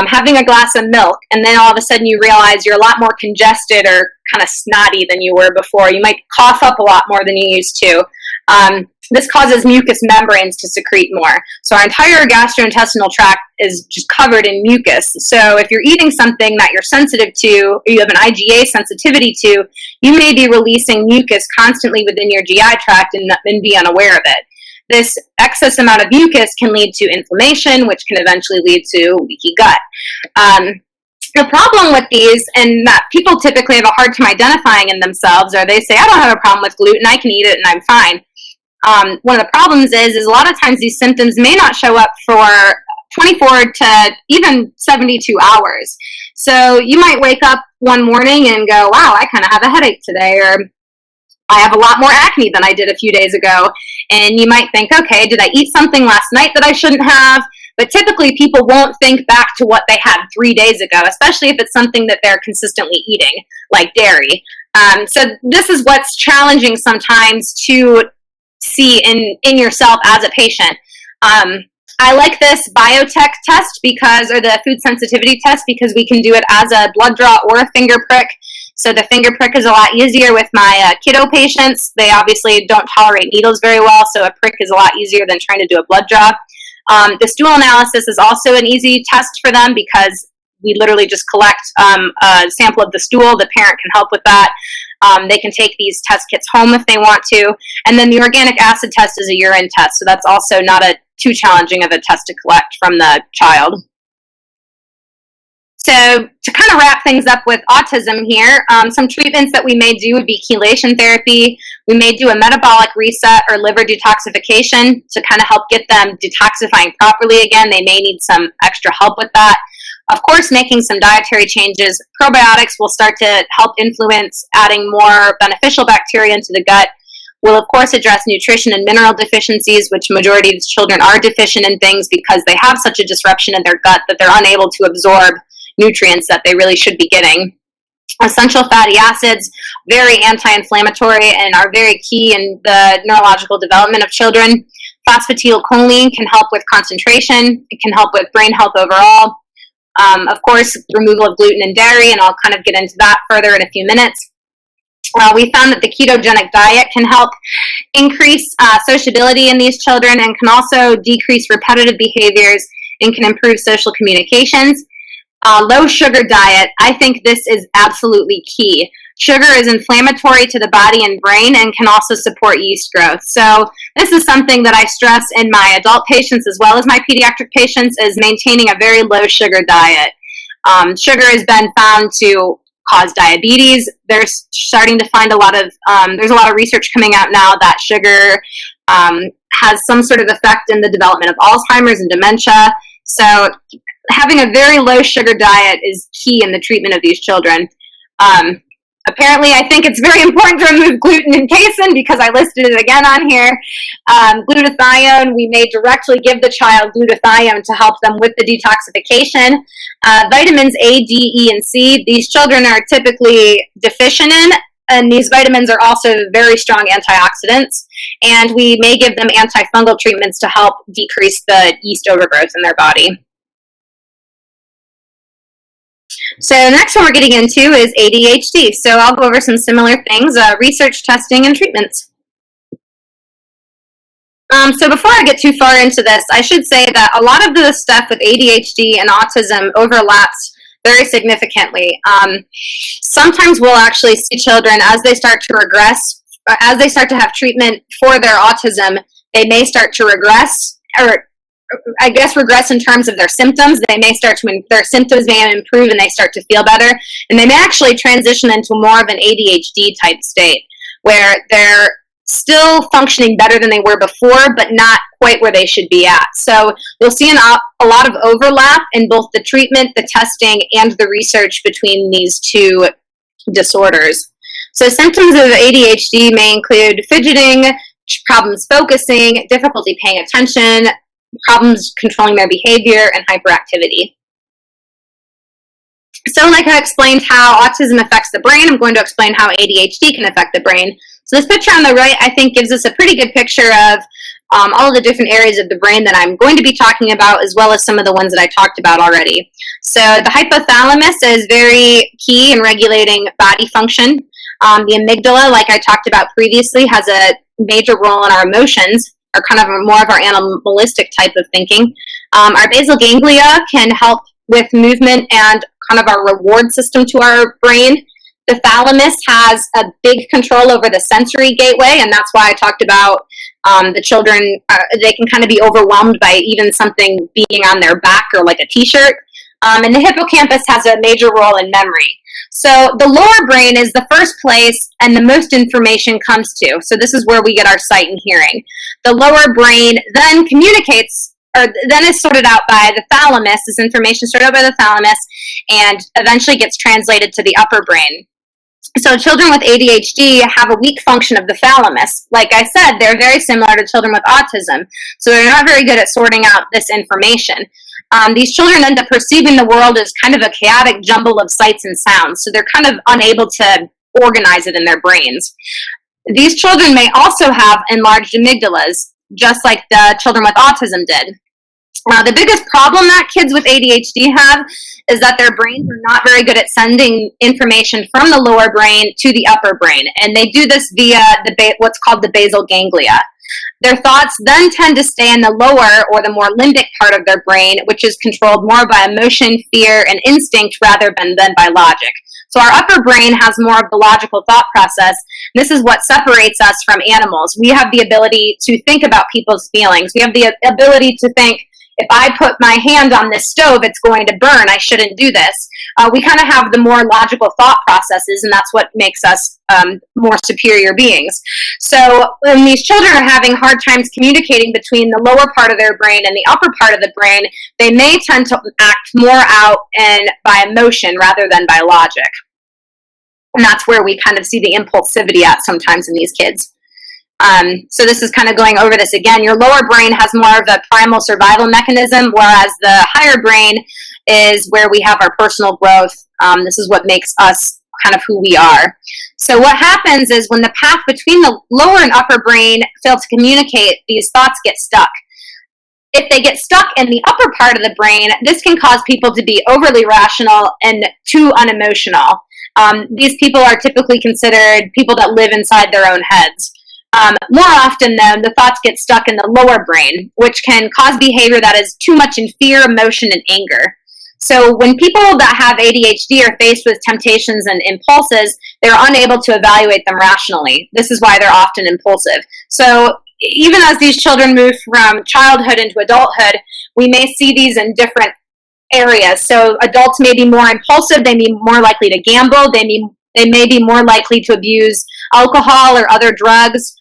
A: having a glass of milk, and then all of a sudden you realize you're a lot more congested or kind of snotty than you were before. You might cough up a lot more than you used to. This causes mucous membranes to secrete more. So our entire gastrointestinal tract is just covered in mucus. So if you're eating something that you're sensitive to, or you have an IgA sensitivity to, you may be releasing mucus constantly within your GI tract and be unaware of it. This excess amount of mucus can lead to inflammation, which can eventually lead to leaky gut. The problem with these, and that people typically have a hard time identifying in themselves, or they say, I don't have a problem with gluten, I can eat it and I'm fine. One of the problems is a lot of times these symptoms may not show up for 24 to even 72 hours. So you might wake up one morning and go, wow, I kind of have a headache today, or I have a lot more acne than I did a few days ago. And you might think, okay, did I eat something last night that I shouldn't have? But typically people won't think back to what they had 3 days ago, especially if it's something that they're consistently eating, like dairy. So this is what's challenging sometimes to see in yourself as a patient. I like this biotech test or the food sensitivity test, because we can do it as a blood draw or a finger prick. So the finger prick is a lot easier with my kiddo patients. They obviously don't tolerate needles very well, so a prick is a lot easier than trying to do a blood draw. The stool analysis is also an easy test for them, because we literally just collect a sample of the stool. The parent can help with that. They can take these test kits home if they want to. And then the organic acid test is a urine test, so that's also not too challenging of a test to collect from the child. So to kind of wrap things up with autism here, some treatments that we may do would be chelation therapy. We may do a metabolic reset or liver detoxification to kind of help get them detoxifying properly again. They may need some extra help with that. Of course, making some dietary changes. Probiotics will start to help influence adding more beneficial bacteria into the gut. We'll, of course, address nutrition and mineral deficiencies, which majority of these children are deficient in things because they have such a disruption in their gut that they're unable to absorb nutrients that they really should be getting. Essential fatty acids, very anti-inflammatory and are very key in the neurological development of children. Phosphatidylcholine can help with concentration. It can help with brain health overall. Of course, removal of gluten and dairy, and I'll kind of get into that further in a few minutes. We found that the ketogenic diet can help increase sociability in these children and can also decrease repetitive behaviors and can improve social communications. Low sugar diet, I think this is absolutely key. Sugar is inflammatory to the body and brain and can also support yeast growth. So this is something that I stress in my adult patients as well as my pediatric patients, is maintaining a very low sugar diet. Sugar has been found to cause diabetes. They're starting to find there's a lot of research coming out now that sugar has some sort of effect in the development of Alzheimer's and dementia. So having a very low sugar diet is key in the treatment of these children. Apparently, I think it's very important to remove gluten and casein because I listed it again on here. Glutathione, we may directly give the child glutathione to help them with the detoxification. Vitamins A, D, E, and C, these children are typically deficient in, and these vitamins are also very strong antioxidants. And we may give them antifungal treatments to help decrease the yeast overgrowth in their body. So the next one we're getting into is ADHD. So I'll go over some similar things, research, testing, and treatments. So before I get too far into this, I should say that a lot of the stuff with ADHD and autism overlaps very significantly. Sometimes we'll actually see children as they start to regress, as they start to have treatment for their autism, they may start to regress, or I guess regress in terms of their symptoms. Their symptoms may improve and they start to feel better, and they may actually transition into more of an ADHD type state where they're still functioning better than they were before, but not quite where they should be at. So you'll see a lot of overlap in both the treatment, the testing, and the research between these two disorders. So symptoms of ADHD may include fidgeting, problems focusing, difficulty paying attention, problems controlling their behavior, and hyperactivity. So like I explained how autism affects the brain, I'm going to explain how ADHD can affect the brain. So this picture on the right, I think, gives us a pretty good picture of all of the different areas of the brain that I'm going to be talking about, as well as some of the ones that I talked about already. So the hypothalamus is very key in regulating body function. The amygdala, like I talked about previously, has a major role in our emotions, or kind of more of our animalistic type of thinking. Our basal ganglia can help with movement and kind of our reward system to our brain. The thalamus has a big control over the sensory gateway, and that's why I talked about the children, they can kind of be overwhelmed by even something being on their back or like a t-shirt. And the hippocampus has a major role in memory. So the lower brain is the first place and the most information comes to. So this is where we get our sight and hearing. The lower brain then communicates, or then is sorted out by the thalamus, this information sorted out by the thalamus, and eventually gets translated to the upper brain. So children with ADHD have a weak function of the thalamus. Like I said, they're very similar to children with autism. So they're not very good at sorting out this information. These children end up perceiving the world as kind of a chaotic jumble of sights and sounds. So they're kind of unable to organize it in their brains. These children may also have enlarged amygdalas, just like the children with autism did. The biggest problem that kids with ADHD have is that their brains are not very good at sending information from the lower brain to the upper brain, and they do this via what's called the basal ganglia. Their thoughts then tend to stay in the lower or the more limbic part of their brain, which is controlled more by emotion, fear, and instinct rather than by logic. So our upper brain has more of the logical thought process. This is what separates us from animals. We have the ability to think about people's feelings. We have the ability to think, if I put my hand on this stove, it's going to burn. I shouldn't do this. We kind of have the more logical thought processes, and that's what makes us more superior beings. So when these children are having hard times communicating between the lower part of their brain and the upper part of the brain, they may tend to act more out by emotion rather than by logic. And that's where we kind of see the impulsivity at sometimes in these kids. So this is kind of going over this again. Your lower brain has more of a primal survival mechanism, whereas the higher brain is where we have our personal growth. This is what makes us kind of who we are. So what happens is when the path between the lower and upper brain fail to communicate, these thoughts get stuck. If they get stuck in the upper part of the brain, this can cause people to be overly rational and too unemotional. These people are typically considered people that live inside their own heads. More often, though, the thoughts get stuck in the lower brain, which can cause behavior that is too much in fear, emotion, and anger. So when people that have ADHD are faced with temptations and impulses, they're unable to evaluate them rationally. This is why they're often impulsive. So even as these children move from childhood into adulthood, we may see these in different areas. So adults may be more impulsive, they may be more likely to gamble, they may be more likely to abuse alcohol or other drugs.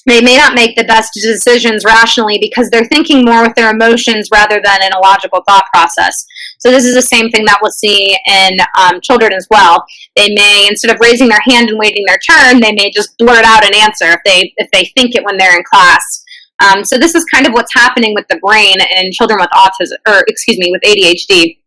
A: They may not make the best decisions rationally because they're thinking more with their emotions rather than in a logical thought process. So this is the same thing that we'll see in children as well. They may, instead of raising their hand and waiting their turn, they may just blurt out an answer if they think it when they're in class. So this is kind of what's happening with the brain in children with with ADHD.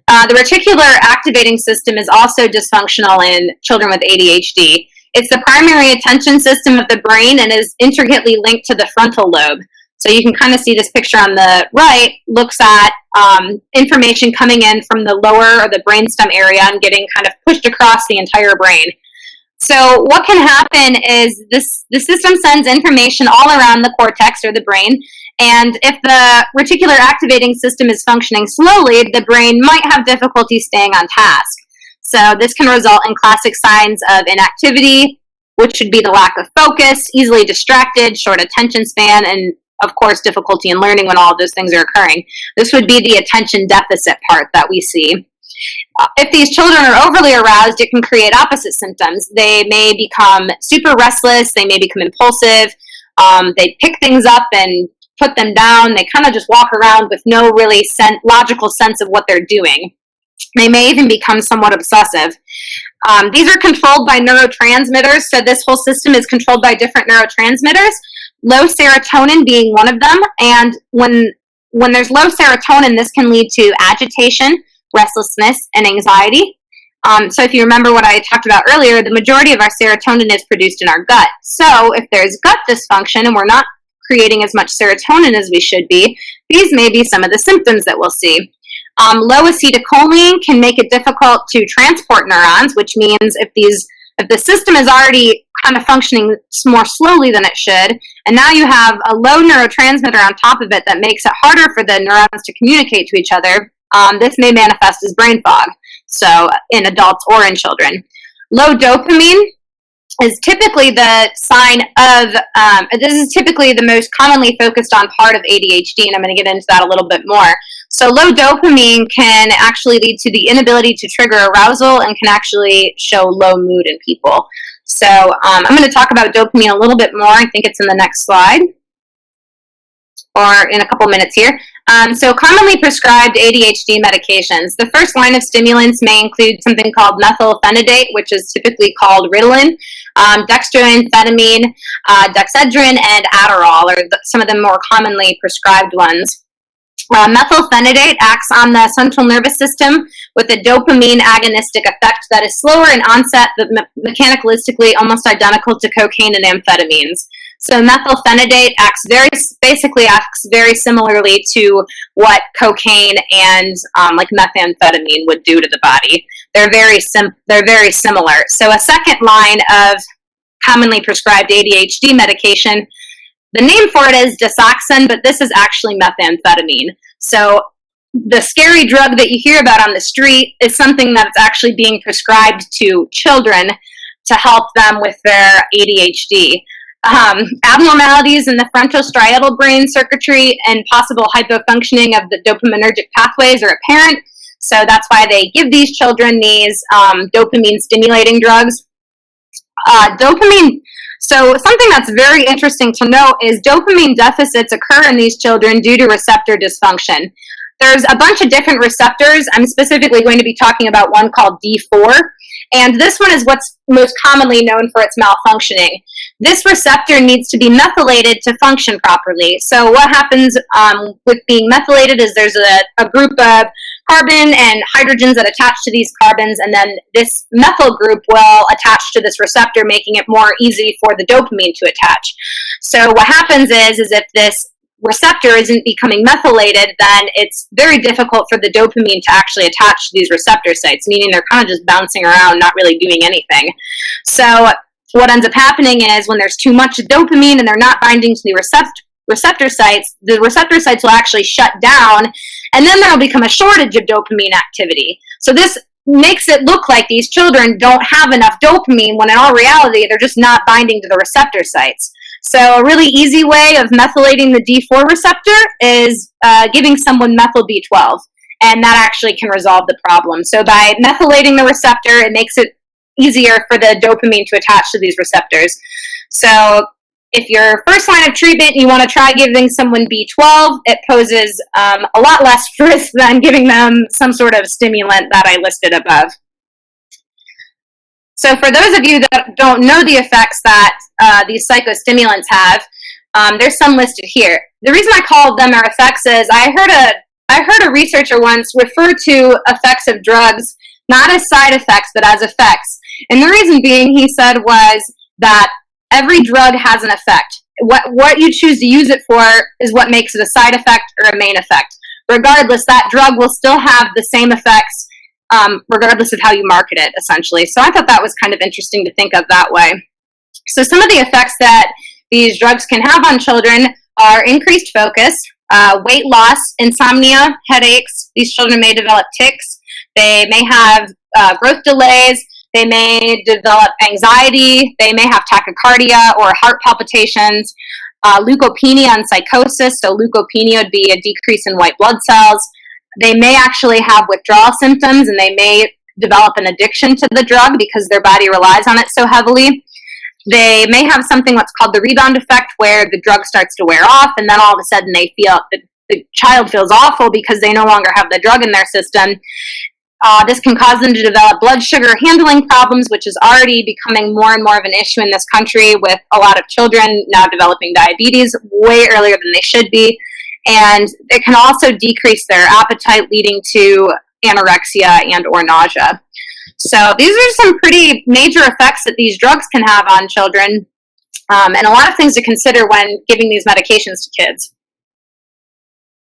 A: The reticular activating system is also dysfunctional in children with ADHD. It's the primary attention system of the brain and is intricately linked to the frontal lobe. So you can kind of see this picture on the right looks at information coming in from the lower or the brainstem area and getting kind of pushed across the entire brain. So what can happen is the system sends information all around the cortex or the brain, and if the reticular activating system is functioning slowly, the brain might have difficulty staying on task. So this can result in classic signs of inactivity, which should be the lack of focus, easily distracted, short attention span, and of course difficulty in learning when all of those things are occurring. This would be the attention deficit part that we see. If these children are overly aroused, it can create opposite symptoms. They may become super restless, they may become impulsive, they pick things up and put them down, they kind of just walk around with no really logical sense of what they're doing. They may even become somewhat obsessive. These are controlled by neurotransmitters, so this whole system is controlled by different neurotransmitters, low serotonin being one of them, and when there's low serotonin, this can lead to agitation, restlessness, and anxiety. So if you remember what I talked about earlier, the majority of our serotonin is produced in our gut. So if there's gut dysfunction and we're not creating as much serotonin as we should be, these may be some of the symptoms that we'll see. Low acetylcholine can make it difficult to transport neurons, which means if the system is already kind of functioning more slowly than it should, and now you have a low neurotransmitter on top of it that makes it harder for the neurons to communicate to each other, this may manifest as brain fog, so in adults or in children. Low dopamine is typically the sign of, this is typically the most commonly focused on part of ADHD, and I'm going to get into that a little bit more. So low dopamine can actually lead to the inability to trigger arousal and can actually show low mood in people. So I'm going to talk about dopamine a little bit more. I think it's in the next slide, or in a couple minutes here. So commonly prescribed ADHD medications. The first line of stimulants may include something called methylphenidate, which is typically called Ritalin, dextroamphetamine, dexedrine, and Adderall are some of the more commonly prescribed ones. Methylphenidate acts on the central nervous system with a dopamine agonistic effect that is slower in onset but mechanicalistically almost identical to cocaine and amphetamines. So methylphenidate acts very similarly to what cocaine and like methamphetamine would do to the body. They're very similar. So a second line of commonly prescribed ADHD medication, the name for it is Digoxin, but this is actually methamphetamine. So the scary drug that you hear about on the street is something that's actually being prescribed to children to help them with their ADHD. Abnormalities in the frontal striatal brain circuitry and possible hypofunctioning of the dopaminergic pathways are apparent. So that's why they give these children these dopamine stimulating drugs. So something that's very interesting to note is dopamine deficits occur in these children due to receptor dysfunction. There's a bunch of different receptors. I'm specifically going to be talking about one called D4, and this one is what's most commonly known for its malfunctioning. This receptor needs to be methylated to function properly. So what happens with being methylated is there's a group of carbon and hydrogens that attach to these carbons, and then this methyl group will attach to this receptor, making it more easy for the dopamine to attach. So what happens is if this receptor isn't becoming methylated, then it's very difficult for the dopamine to actually attach to these receptor sites, meaning they're kind of just bouncing around, not really doing anything. So what ends up happening is when there's too much dopamine and they're not binding to the receptor sites will actually shut down, and then there will become a shortage of dopamine activity. So this makes it look like these children don't have enough dopamine, when in all reality, they're just not binding to the receptor sites. So a really easy way of methylating the D4 receptor is giving someone methyl B12, and that actually can resolve the problem. So by methylating the receptor, it makes it easier for the dopamine to attach to these receptors. So if your first line of treatment, you want to try giving someone B12, it poses a lot less risk than giving them some sort of stimulant that I listed above. So for those of you that don't know the effects that these psychostimulants have, there's some listed here. The reason I called them our effects is I heard a researcher once refer to effects of drugs not as side effects, but as effects. And the reason being, he said, was that every drug has an effect. what you choose to use it for is what makes it a side effect or a main effect. Regardless, that drug will still have the same effects, regardless of how you market it, essentially. So I thought that was kind of interesting to think of that way. So some of the effects that these drugs can have on children are increased focus, weight loss, insomnia, headaches. These children may develop tics. They may have growth delays. They may develop anxiety. They may have tachycardia or heart palpitations, leukopenia and psychosis. So leukopenia would be a decrease in white blood cells. They may actually have withdrawal symptoms, and they may develop an addiction to the drug because their body relies on it so heavily. They may have something what's called the rebound effect, where the drug starts to wear off, and then all of a sudden they feel, the child feels awful because they no longer have the drug in their system. This can cause them to develop blood sugar handling problems, which is already becoming more and more of an issue in this country, with a lot of children now developing diabetes way earlier than they should be. And it can also decrease their appetite, leading to anorexia and or nausea. So these are some pretty major effects that these drugs can have on children, and a lot of things to consider when giving these medications to kids.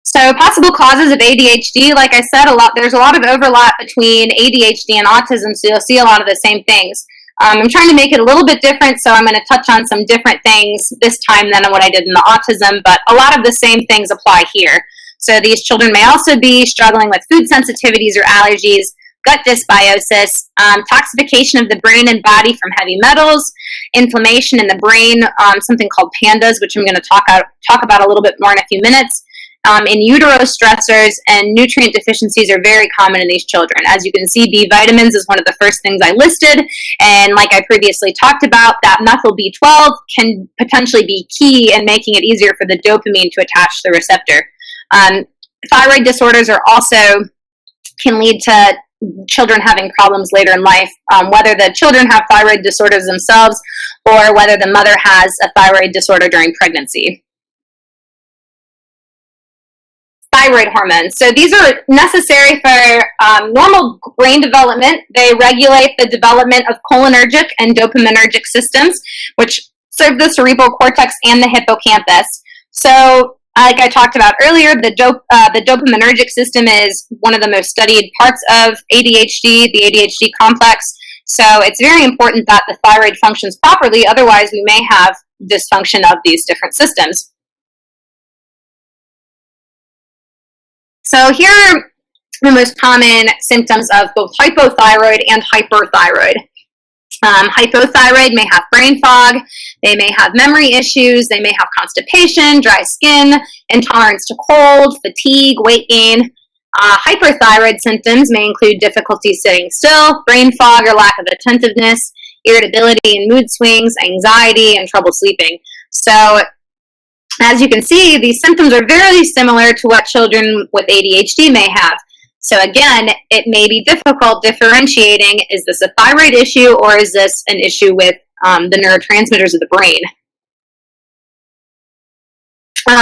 A: So possible causes of ADHD, like I said, there's a lot of overlap between ADHD and autism, so you'll see a lot of the same things. I'm trying to make it a little bit different, so I'm going to touch on some different things this time than what I did in the autism, but a lot of the same things apply here. So these children may also be struggling with food sensitivities or allergies, gut dysbiosis, toxification of the brain and body from heavy metals, inflammation in the brain, something called PANDAS, which I'm going to talk about a little bit more in a few minutes. In utero stressors and nutrient deficiencies are very common in these children. As you can see, B vitamins is one of the first things I listed, and like I previously talked about, that methyl B12 can potentially be key in making it easier for the dopamine to attach to the receptor. Thyroid disorders are also can lead to children having problems later in life, whether the children have thyroid disorders themselves or whether the mother has a thyroid disorder during pregnancy. Thyroid hormones. So these are necessary for normal brain development. They regulate the development of cholinergic and dopaminergic systems, which serve the cerebral cortex and the hippocampus. So like I talked about earlier, the dopaminergic system is one of the most studied parts of ADHD, the ADHD complex. So it's very important that the thyroid functions properly, otherwise we may have dysfunction of these different systems. So here are the most common symptoms of both hypothyroid and hyperthyroid. Hypothyroid may have brain fog, they may have memory issues, they may have constipation, dry skin, intolerance to cold, fatigue, weight gain. Hyperthyroid symptoms may include difficulty sitting still, brain fog or lack of attentiveness, irritability and mood swings, anxiety, and trouble sleeping. So as you can see, these symptoms are very similar to what children with ADHD may have. So again, it may be difficult differentiating, is this a thyroid issue or is this an issue with the neurotransmitters of the brain?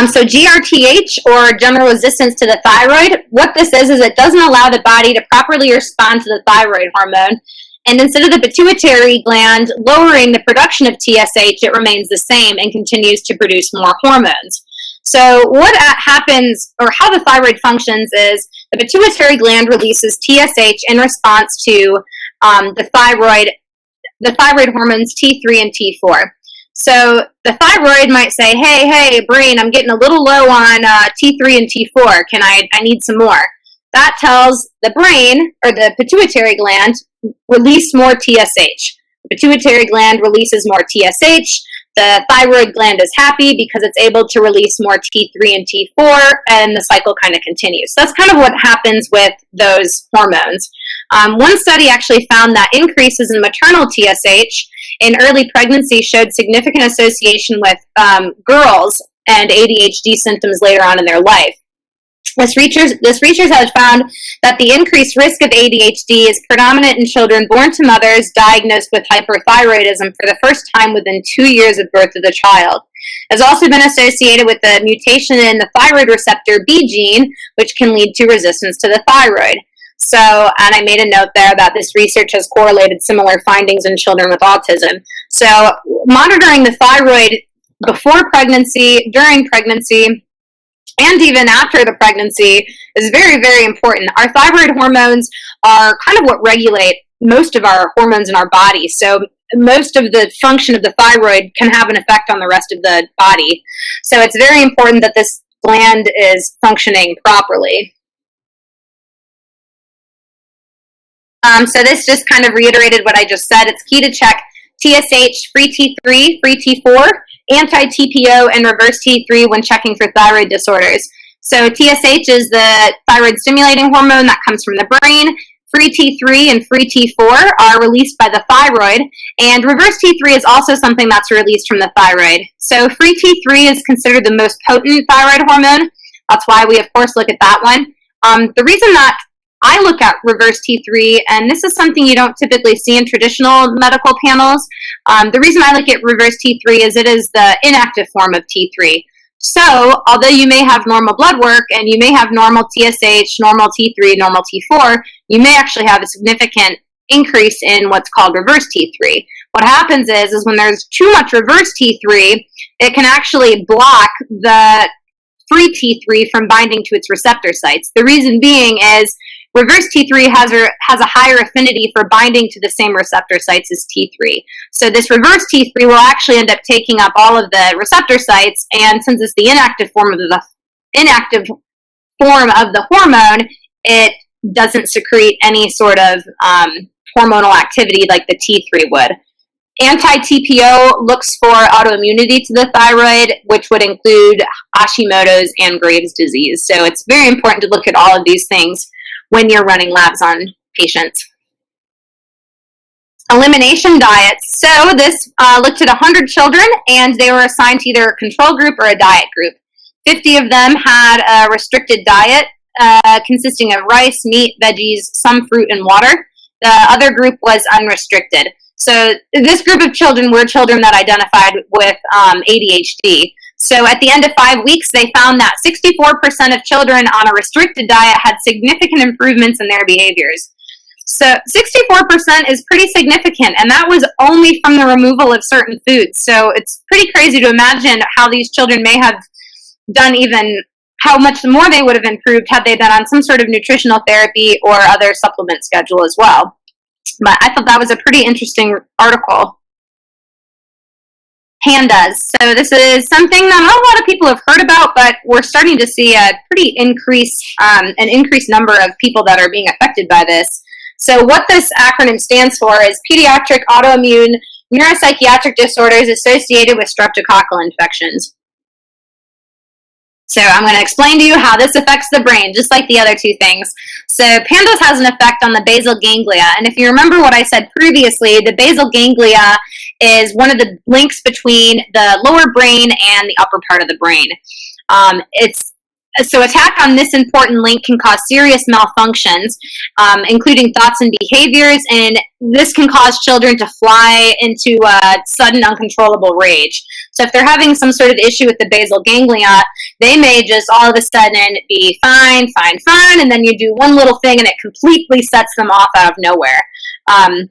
A: So GRTH, or general resistance to the thyroid, what this is it doesn't allow the body to properly respond to the thyroid hormone. And instead of the pituitary gland lowering the production of TSH, it remains the same and continues to produce more hormones. So what happens, or how the thyroid functions, is the pituitary gland releases TSH in response to the thyroid hormones T3 and T4. So the thyroid might say, hey, brain, I'm getting a little low on T3 and T4. I need some more. That tells the brain, or the pituitary gland, release more TSH. The pituitary gland releases more TSH. The thyroid gland is happy because it's able to release more T3 and T4, and the cycle kind of continues. So that's kind of what happens with those hormones. One study actually found that increases in maternal TSH in early pregnancy showed significant association with girls and ADHD symptoms later on in their life. This research has found that the increased risk of ADHD is predominant in children born to mothers diagnosed with hyperthyroidism for the first time within 2 years of birth of the child. It has also been associated with the mutation in the thyroid receptor B gene, which can lead to resistance to the thyroid. So, and I made a note there that this research has correlated similar findings in children with autism. So, monitoring the thyroid before pregnancy, during pregnancy, and even after the pregnancy is very, very important. Our thyroid hormones are kind of what regulate most of our hormones in our body. So most of the function of the thyroid can have an effect on the rest of the body. So it's very important that this gland is functioning properly. So this just kind of reiterated what I just said. It's key to check TSH, free T3, free T4, anti-TPO, and reverse T3 when checking for thyroid disorders. So TSH is the thyroid stimulating hormone that comes from the brain. Free T3 and free T4 are released by the thyroid, and reverse T3 is also something that's released from the thyroid. So free T3 is considered the most potent thyroid hormone. That's why we, of course, look at that one. The reason that I look at reverse T3, and this is something you don't typically see in traditional medical panels, the reason I look at reverse T3 is it is the inactive form of T3. So, although you may have normal blood work and you may have normal TSH, normal T3, normal T4, you may actually have a significant increase in what's called reverse T3. What happens is when there's too much reverse T3, it can actually block the free T3 from binding to its receptor sites. The reason being is reverse T3 has a higher affinity for binding to the same receptor sites as T3. So this reverse T3 will actually end up taking up all of the receptor sites, and since it's the inactive form of the hormone, it doesn't secrete any sort of hormonal activity like the T3 would. Anti-TPO looks for autoimmunity to the thyroid, which would include Hashimoto's and Graves' disease. So it's very important to look at all of these things when you're running labs on patients. Elimination diets. So this looked at 100 children, and they were assigned to either a control group or a diet group. 50 of them had a restricted diet consisting of rice, meat, veggies, some fruit, and water. The other group was unrestricted. So this group of children were children that identified with ADHD. So at the end of 5 weeks, they found that 64% of children on a restricted diet had significant improvements in their behaviors. So 64% is pretty significant, and that was only from the removal of certain foods. So it's pretty crazy to imagine how these children may have done even how much more they would have improved had they been on some sort of nutritional therapy or other supplement schedule as well. But I thought that was a pretty interesting article. Pandas. So this is something that not a lot of people have heard about, but we're starting to see a pretty an increased number of people that are being affected by this. So what this acronym stands for is Pediatric Autoimmune Neuropsychiatric Disorders Associated with Streptococcal Infections. So I'm going to explain to you how this affects the brain, just like the other two things. So PANDAS has an effect on the basal ganglia. And if you remember what I said previously, the basal ganglia is one of the links between the lower brain and the upper part of the brain. So attack on this important link can cause serious malfunctions, including thoughts and behaviors, and this can cause children to fly into sudden uncontrollable rage. So if they're having some sort of issue with the basal ganglia, they may just all of a sudden be fine, and then you do one little thing and it completely sets them off out of nowhere. And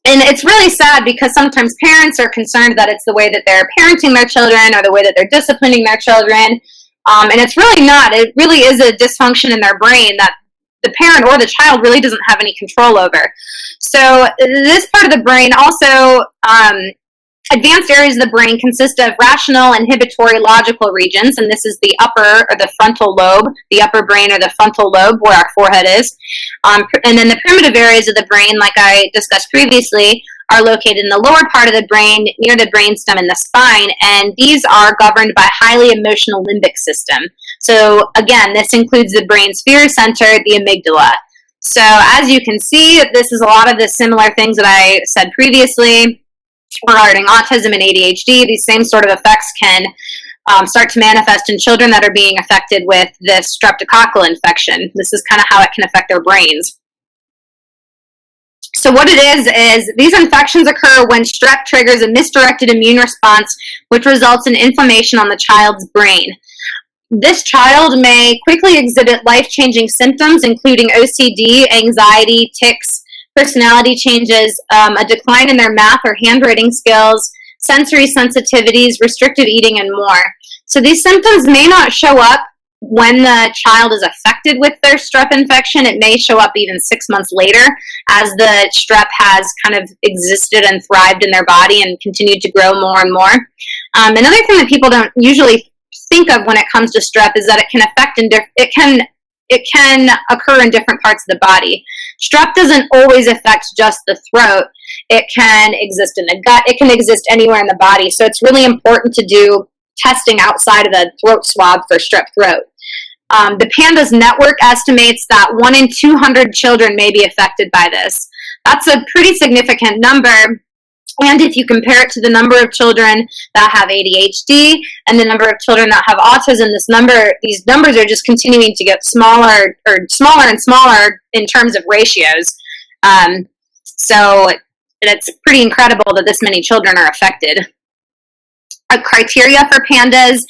A: it's really sad because sometimes parents are concerned that it's the way that they're parenting their children or the way that they're disciplining their children. And it's really not. It really is a dysfunction in their brain that the parent or the child really doesn't have any control over. So this part of the brain also, advanced areas of the brain consist of rational, inhibitory, logical regions, and this is the upper or the frontal lobe, the upper brain or the frontal lobe where our forehead is. And then the primitive areas of the brain, like I discussed previously, are located in the lower part of the brain, near the brainstem and the spine, and these are governed by highly emotional limbic system. So again, this includes the brain's fear center, the amygdala. So as you can see, this is a lot of the similar things that I said previously regarding autism and ADHD. These same sort of effects can start to manifest in children that are being affected with this streptococcal infection. This is kind of how it can affect their brains. So what it is these infections occur when strep triggers a misdirected immune response, which results in inflammation on the child's brain. This child may quickly exhibit life-changing symptoms, including OCD, anxiety, tics, personality changes, a decline in their math or handwriting skills, sensory sensitivities, restrictive eating, and more. So these symptoms may not show up when the child is affected with their strep infection. It may show up even 6 months later as the strep has kind of existed and thrived in their body and continued to grow more and more. Another thing that people don't usually think of when it comes to strep is that it can occur in different parts of the body. Strep doesn't always affect just the throat. It can exist in the gut. It can exist anywhere in the body. So it's really important to do testing outside of the throat swab for strep throat. The PANDAS network estimates that 1 in 200 children may be affected by this. That's a pretty significant number. And if you compare it to the number of children that have ADHD and the number of children that have autism, these numbers are just continuing to get smaller and smaller in terms of ratios. So it's pretty incredible that this many children are affected. A criteria for PANDAS: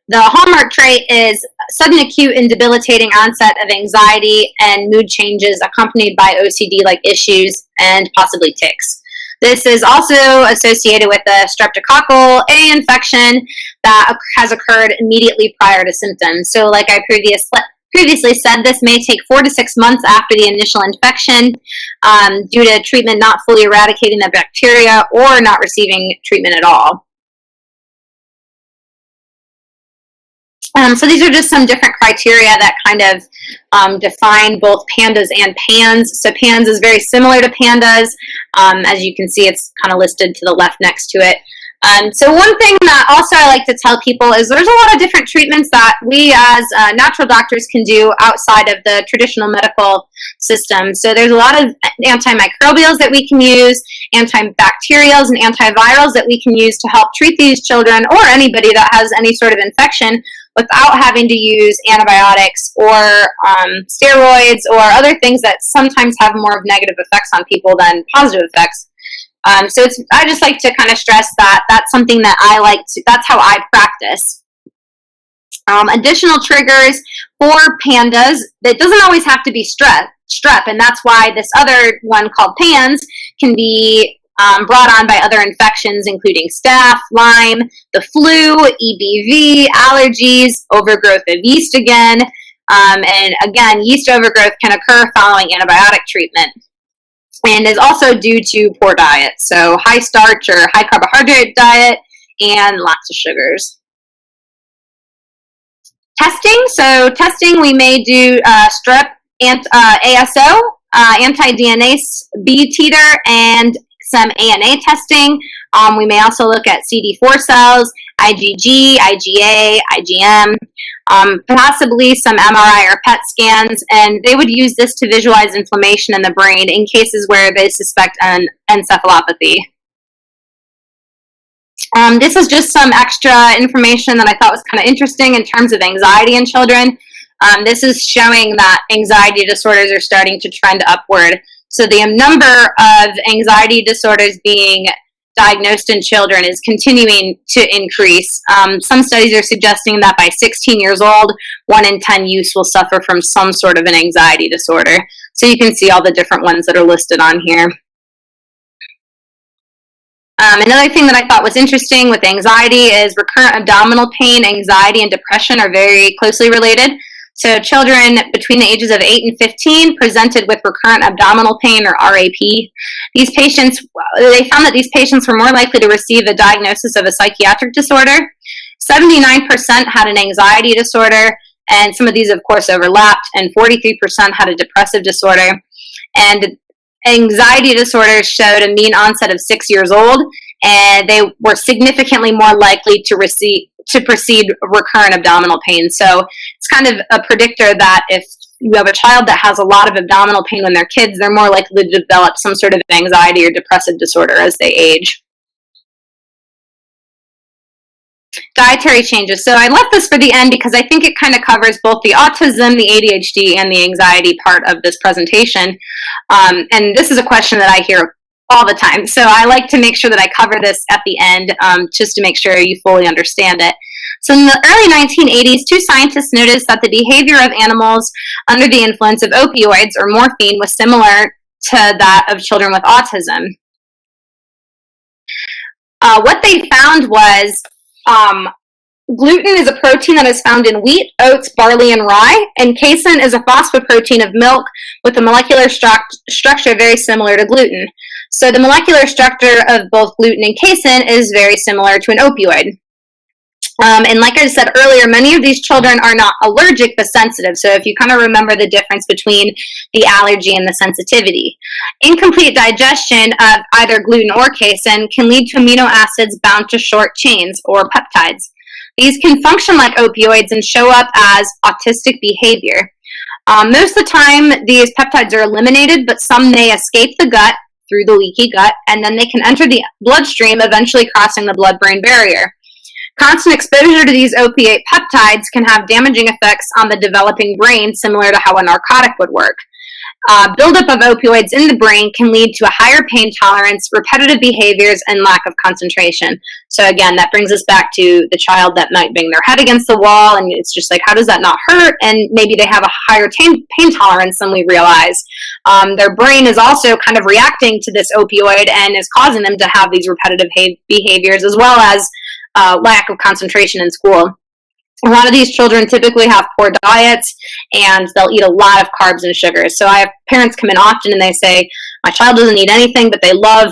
A: the hallmark trait is sudden acute and debilitating onset of anxiety and mood changes accompanied by OCD-like issues and possibly tics. This is also associated with a streptococcal A infection that has occurred immediately prior to symptoms. So like I previously said, this may take 4 to 6 months after the initial infection due to treatment not fully eradicating the bacteria or not receiving treatment at all. So these are just some different criteria that kind of define both PANDAS and PANS. So PANS is very similar to PANDAS. As you can see, it's kind of listed to the left next to it. So one thing that also I like to tell people is there's a lot of different treatments that we as natural doctors can do outside of the traditional medical system. So there's a lot of antimicrobials that we can use, antibacterials and antivirals that we can use to help treat these children or anybody that has any sort of infection without having to use antibiotics or steroids or other things that sometimes have more of negative effects on people than positive effects. So I just like to kind of stress that that's something that that's how I practice. Additional triggers for PANDAS, it doesn't always have to be strep, and that's why this other one called PANS can be brought on by other infections, including staph, Lyme, the flu, EBV, allergies, overgrowth of yeast again. And again, yeast overgrowth can occur following antibiotic treatment and is also due to poor diet. So high starch or high carbohydrate diet and lots of sugars. Testing. So testing, we may do strep ASO, anti-DNA B titer, and some ANA testing. We may also look at CD4 cells, IgG, IgA, IgM, possibly some MRI or PET scans, and they would use this to visualize inflammation in the brain in cases where they suspect an encephalopathy. This is just some extra information that I thought was kind of interesting in terms of anxiety in children. This is showing that anxiety disorders are starting to trend upward. So the number of anxiety disorders being diagnosed in children is continuing to increase. Some studies are suggesting that by 16 years old, 1 in 10 youths will suffer from some sort of an anxiety disorder. So you can see all the different ones that are listed on here. Another thing that I thought was interesting with anxiety is recurrent abdominal pain, anxiety, and depression are very closely related. So children between the ages of 8 and 15 presented with recurrent abdominal pain, or RAP. They found that these patients were more likely to receive a diagnosis of a psychiatric disorder. 79% had an anxiety disorder, and some of these, of course, overlapped, and 43% had a depressive disorder. And anxiety disorders showed a mean onset of 6 years old, and they were significantly more likely to precede recurrent abdominal pain. So it's kind of a predictor that if you have a child that has a lot of abdominal pain when they're kids, they're more likely to develop some sort of anxiety or depressive disorder as they age. Dietary changes. So I left this for the end because I think it kind of covers both the autism, the ADHD, and the anxiety part of this presentation. And this is a question that I hear all the time. So I like to make sure that I cover this at the end just to make sure you fully understand it. So in the early 1980s, 2 scientists noticed that the behavior of animals under the influence of opioids or morphine was similar to that of children with autism. What they found was gluten is a protein that is found in wheat, oats, barley, and rye, and casein is a phosphoprotein of milk with a molecular structure very similar to gluten. So the molecular structure of both gluten and casein is very similar to an opioid. And like I said earlier, many of these children are not allergic but sensitive. So if you kind of remember the difference between the allergy and the sensitivity. Incomplete digestion of either gluten or casein can lead to amino acids bound to short chains or peptides. These can function like opioids and show up as autistic behavior. Most of the time, these peptides are eliminated, but some may escape the gut through the leaky gut, and then they can enter the bloodstream, eventually crossing the blood-brain barrier. Constant exposure to these opiate peptides can have damaging effects on the developing brain, similar to how a narcotic would work. Buildup of opioids in the brain can lead to a higher pain tolerance, repetitive behaviors, and lack of concentration. So again, that brings us back to the child that might bang their head against the wall, and it's just like, how does that not hurt? And maybe they have a higher pain tolerance than we realize. Their brain is also kind of reacting to this opioid and is causing them to have these repetitive behaviors, as well as lack of concentration in school. A lot of these children typically have poor diets, and they'll eat a lot of carbs and sugars. So I have parents come in often and they say, my child doesn't eat anything, but they love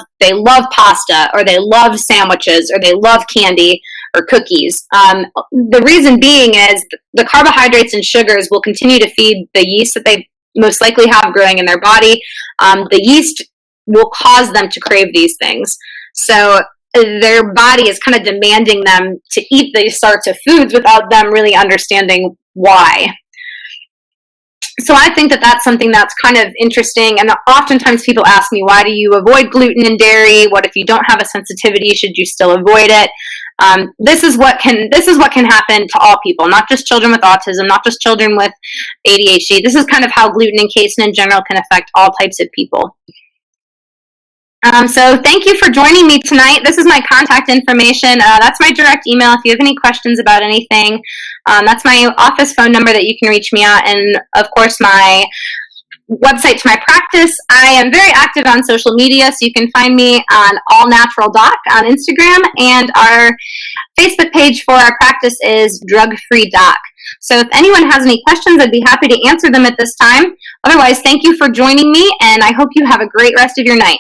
A: pasta, or they love sandwiches, or they love candy or cookies. The reason being is the carbohydrates and sugars will continue to feed the yeast that they most likely have growing in their body. The yeast will cause them to crave these things. So their body is kind of demanding them to eat these sorts of foods without them really understanding why. So I think that that's something that's kind of interesting. And oftentimes people ask me, why do you avoid gluten and dairy? What if you don't have a sensitivity? Should you still avoid it? This is what can happen to all people, not just children with autism, not just children with ADHD. This is kind of how gluten and casein in general can affect all types of people. So thank you for joining me tonight. This is my contact information. That's my direct email if you have any questions about anything. That's my office phone number that you can reach me at, and of course my website to my practice. I am very active on social media, so you can find me on All Natural Doc on Instagram, and our Facebook page for our practice is Drug Free Doc. So if anyone has any questions, I'd be happy to answer them at this time. Otherwise, thank you for joining me, and I hope you have a great rest of your night.